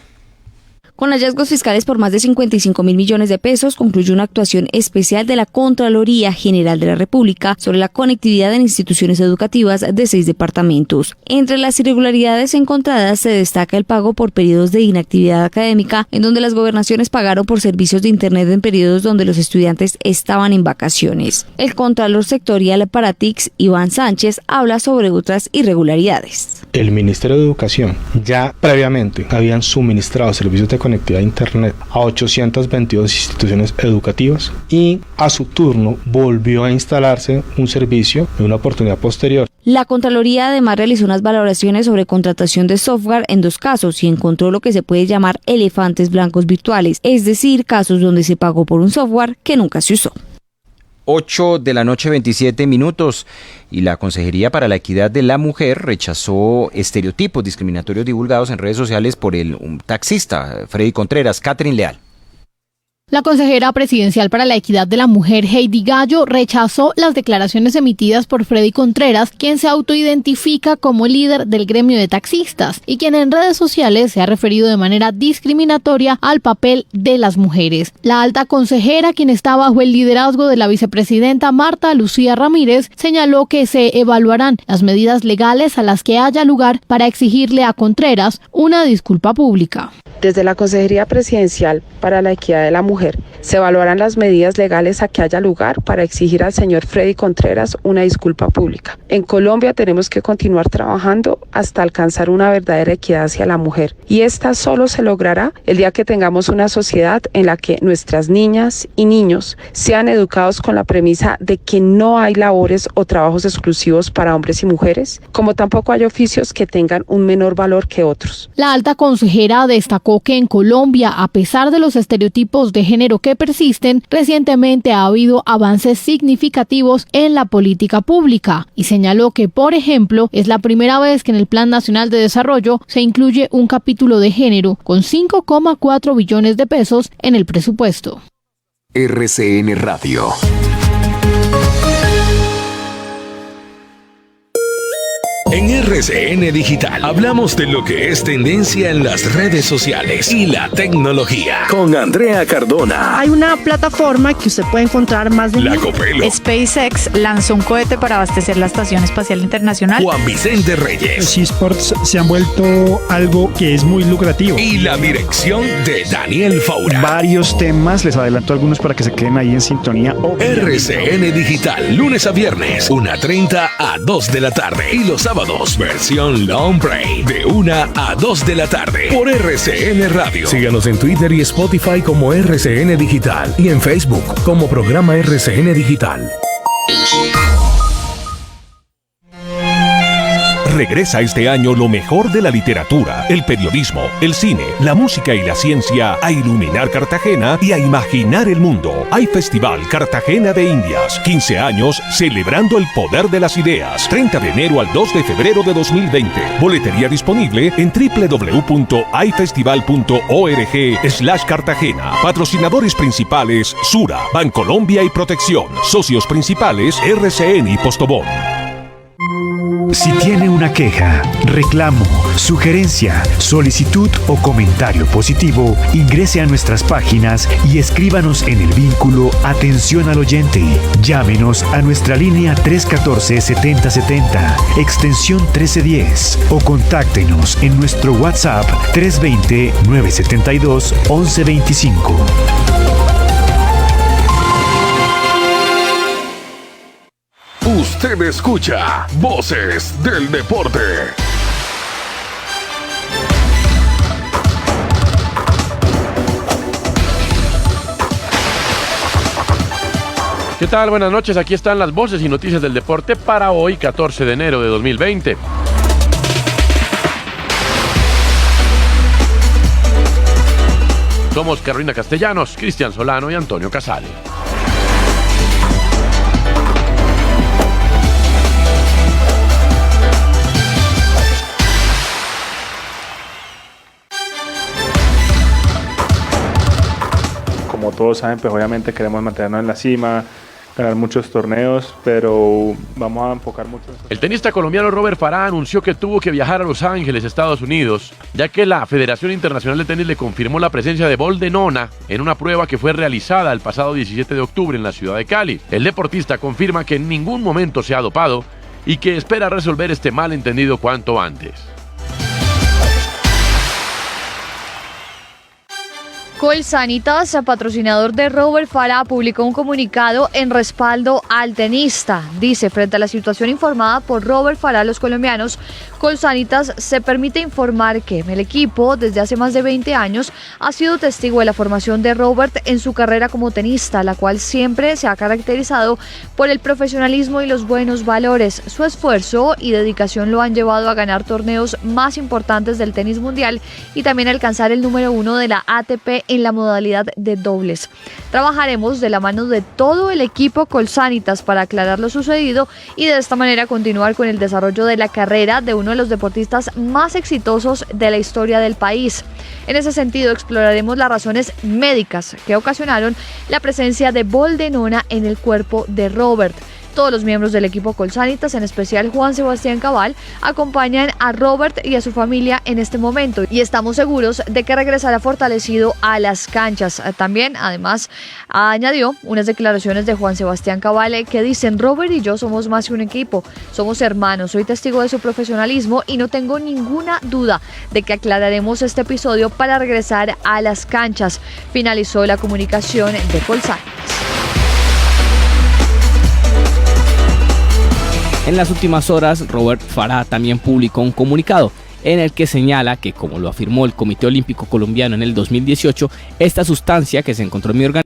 Con hallazgos fiscales por más de 55.000 millones de pesos, concluyó una actuación especial de la Contraloría General de la República sobre la conectividad en instituciones educativas de 6 departamentos. Entre las irregularidades encontradas se destaca el pago por periodos de inactividad académica, en donde las gobernaciones pagaron por servicios de Internet en periodos donde los estudiantes estaban en vacaciones. El Contralor Sectorial para TICS, Iván Sánchez, habla sobre otras irregularidades. El Ministerio de Educación ya previamente habían suministrado servicios de conectividad a Internet a 822 instituciones educativas y a su turno volvió a instalarse un servicio en una oportunidad posterior. La Contraloría además realizó unas valoraciones sobre contratación de software en 2 casos y encontró lo que se puede llamar elefantes blancos virtuales, es decir, casos donde se pagó por un software que nunca se usó. 8 de la noche, 27 minutos, y la Consejería para la Equidad de la Mujer rechazó estereotipos discriminatorios divulgados en redes sociales por un taxista, Freddy Contreras. Catherine Leal. La consejera presidencial para la equidad de la mujer, Heidi Gallo, rechazó las declaraciones emitidas por Freddy Contreras, quien se autoidentifica como líder del gremio de taxistas y quien en redes sociales se ha referido de manera discriminatoria al papel de las mujeres. La alta consejera, quien está bajo el liderazgo de la vicepresidenta Marta Lucía Ramírez, señaló que se evaluarán las medidas legales a las que haya lugar para exigirle a Contreras una disculpa pública. Desde la Consejería Presidencial para la Equidad de la Mujer, se evaluarán las medidas legales a que haya lugar para exigir al señor Freddy Contreras una disculpa pública. En Colombia tenemos que continuar trabajando hasta alcanzar una verdadera equidad hacia la mujer. Y esta solo se logrará el día que tengamos una sociedad en la que nuestras niñas y niños sean educados con la premisa de que no hay labores o trabajos exclusivos para hombres y mujeres, como tampoco hay oficios que tengan un menor valor que otros. La alta consejera destacó que en Colombia, a pesar de los estereotipos de género que persisten, recientemente ha habido avances significativos en la política pública y señaló que, por ejemplo, es la primera vez que en el Plan Nacional de Desarrollo se incluye un capítulo de género con 5,4 billones de pesos en el presupuesto. RCN Radio. En RCN Digital hablamos de lo que es tendencia en las redes sociales y la tecnología. Con Andrea Cardona. Hay una plataforma que usted puede encontrar más de La Copelo. SpaceX lanzó un cohete para abastecer la Estación Espacial Internacional. Juan Vicente Reyes. Los eSports se han vuelto algo que es muy lucrativo. Y la dirección de Daniel Faura. Varios temas, les adelanto algunos para que se queden ahí en sintonía. RCN Digital, lunes a viernes, 1:30 a 2 de la tarde. Y los sábados, versión Long Break, de 1 a 2 de la tarde. Por RCN Radio. Síganos en Twitter y Spotify como RCN Digital. Y en Facebook como programa RCN Digital. Regresa este año lo mejor de la literatura, el periodismo, el cine, la música y la ciencia a iluminar Cartagena y a imaginar el mundo. Hay Festival Cartagena de Indias, 15 años celebrando el poder de las ideas. 30 de enero al 2 de febrero de 2020. Boletería disponible en www.aifestival.org/Cartagena. Patrocinadores principales: Sura, Bancolombia y Protección. Socios principales: RCN y Postobón. Si tiene una queja, reclamo, sugerencia, solicitud o comentario positivo, ingrese a nuestras páginas y escríbanos en el vínculo Atención al Oyente. Llámenos a nuestra línea 314-7070, extensión 1310 o contáctenos en nuestro WhatsApp 320-972-1125. Usted escucha Voces del Deporte. ¿Qué tal? Buenas noches, aquí están las voces y noticias del deporte para hoy, 14 de enero de 2020. Somos Carolina Castellanos, Cristian Solano y Antonio Casale. Como todos saben, pues obviamente queremos mantenernos en la cima, ganar muchos torneos, pero vamos a enfocar mucho. El tenista colombiano Robert Farah anunció que tuvo que viajar a Los Ángeles, Estados Unidos, ya que la Federación Internacional de Tenis le confirmó la presencia de bol de nona en una prueba que fue realizada el pasado 17 de octubre en la ciudad de Cali. El deportista confirma que en ningún momento se ha dopado y que espera resolver este malentendido cuanto antes. Colsanitas, patrocinador de Robert Farah, publicó un comunicado en respaldo al tenista. Dice: frente a la situación informada por Robert Farah, los colombianos, Colsanitas se permite informar que el equipo, desde hace más de 20 años, ha sido testigo de la formación de Robert en su carrera como tenista, la cual siempre se ha caracterizado por el profesionalismo y los buenos valores. Su esfuerzo y dedicación lo han llevado a ganar torneos más importantes del tenis mundial y también a alcanzar el número 1 de la ATP en la modalidad de dobles. Trabajaremos de la mano de todo el equipo Colsanitas para aclarar lo sucedido y de esta manera continuar con el desarrollo de la carrera de uno de los deportistas más exitosos de la historia del país. En ese sentido, exploraremos las razones médicas que ocasionaron la presencia de bol de nona en el cuerpo de Robert. Todos los miembros del equipo Colsanitas, en especial Juan Sebastián Cabal, acompañan a Robert y a su familia en este momento y estamos seguros de que regresará fortalecido a las canchas. También, además, añadió unas declaraciones de Juan Sebastián Cabal que dicen: Robert y yo somos más que un equipo, somos hermanos, soy testigo de su profesionalismo y no tengo ninguna duda de que aclararemos este episodio para regresar a las canchas. Finalizó la comunicación de Colsanitas. En las últimas horas, Robert Farah también publicó un comunicado en el que señala que, como lo afirmó el Comité Olímpico Colombiano en el 2018, esta sustancia que se encontró en mi organismo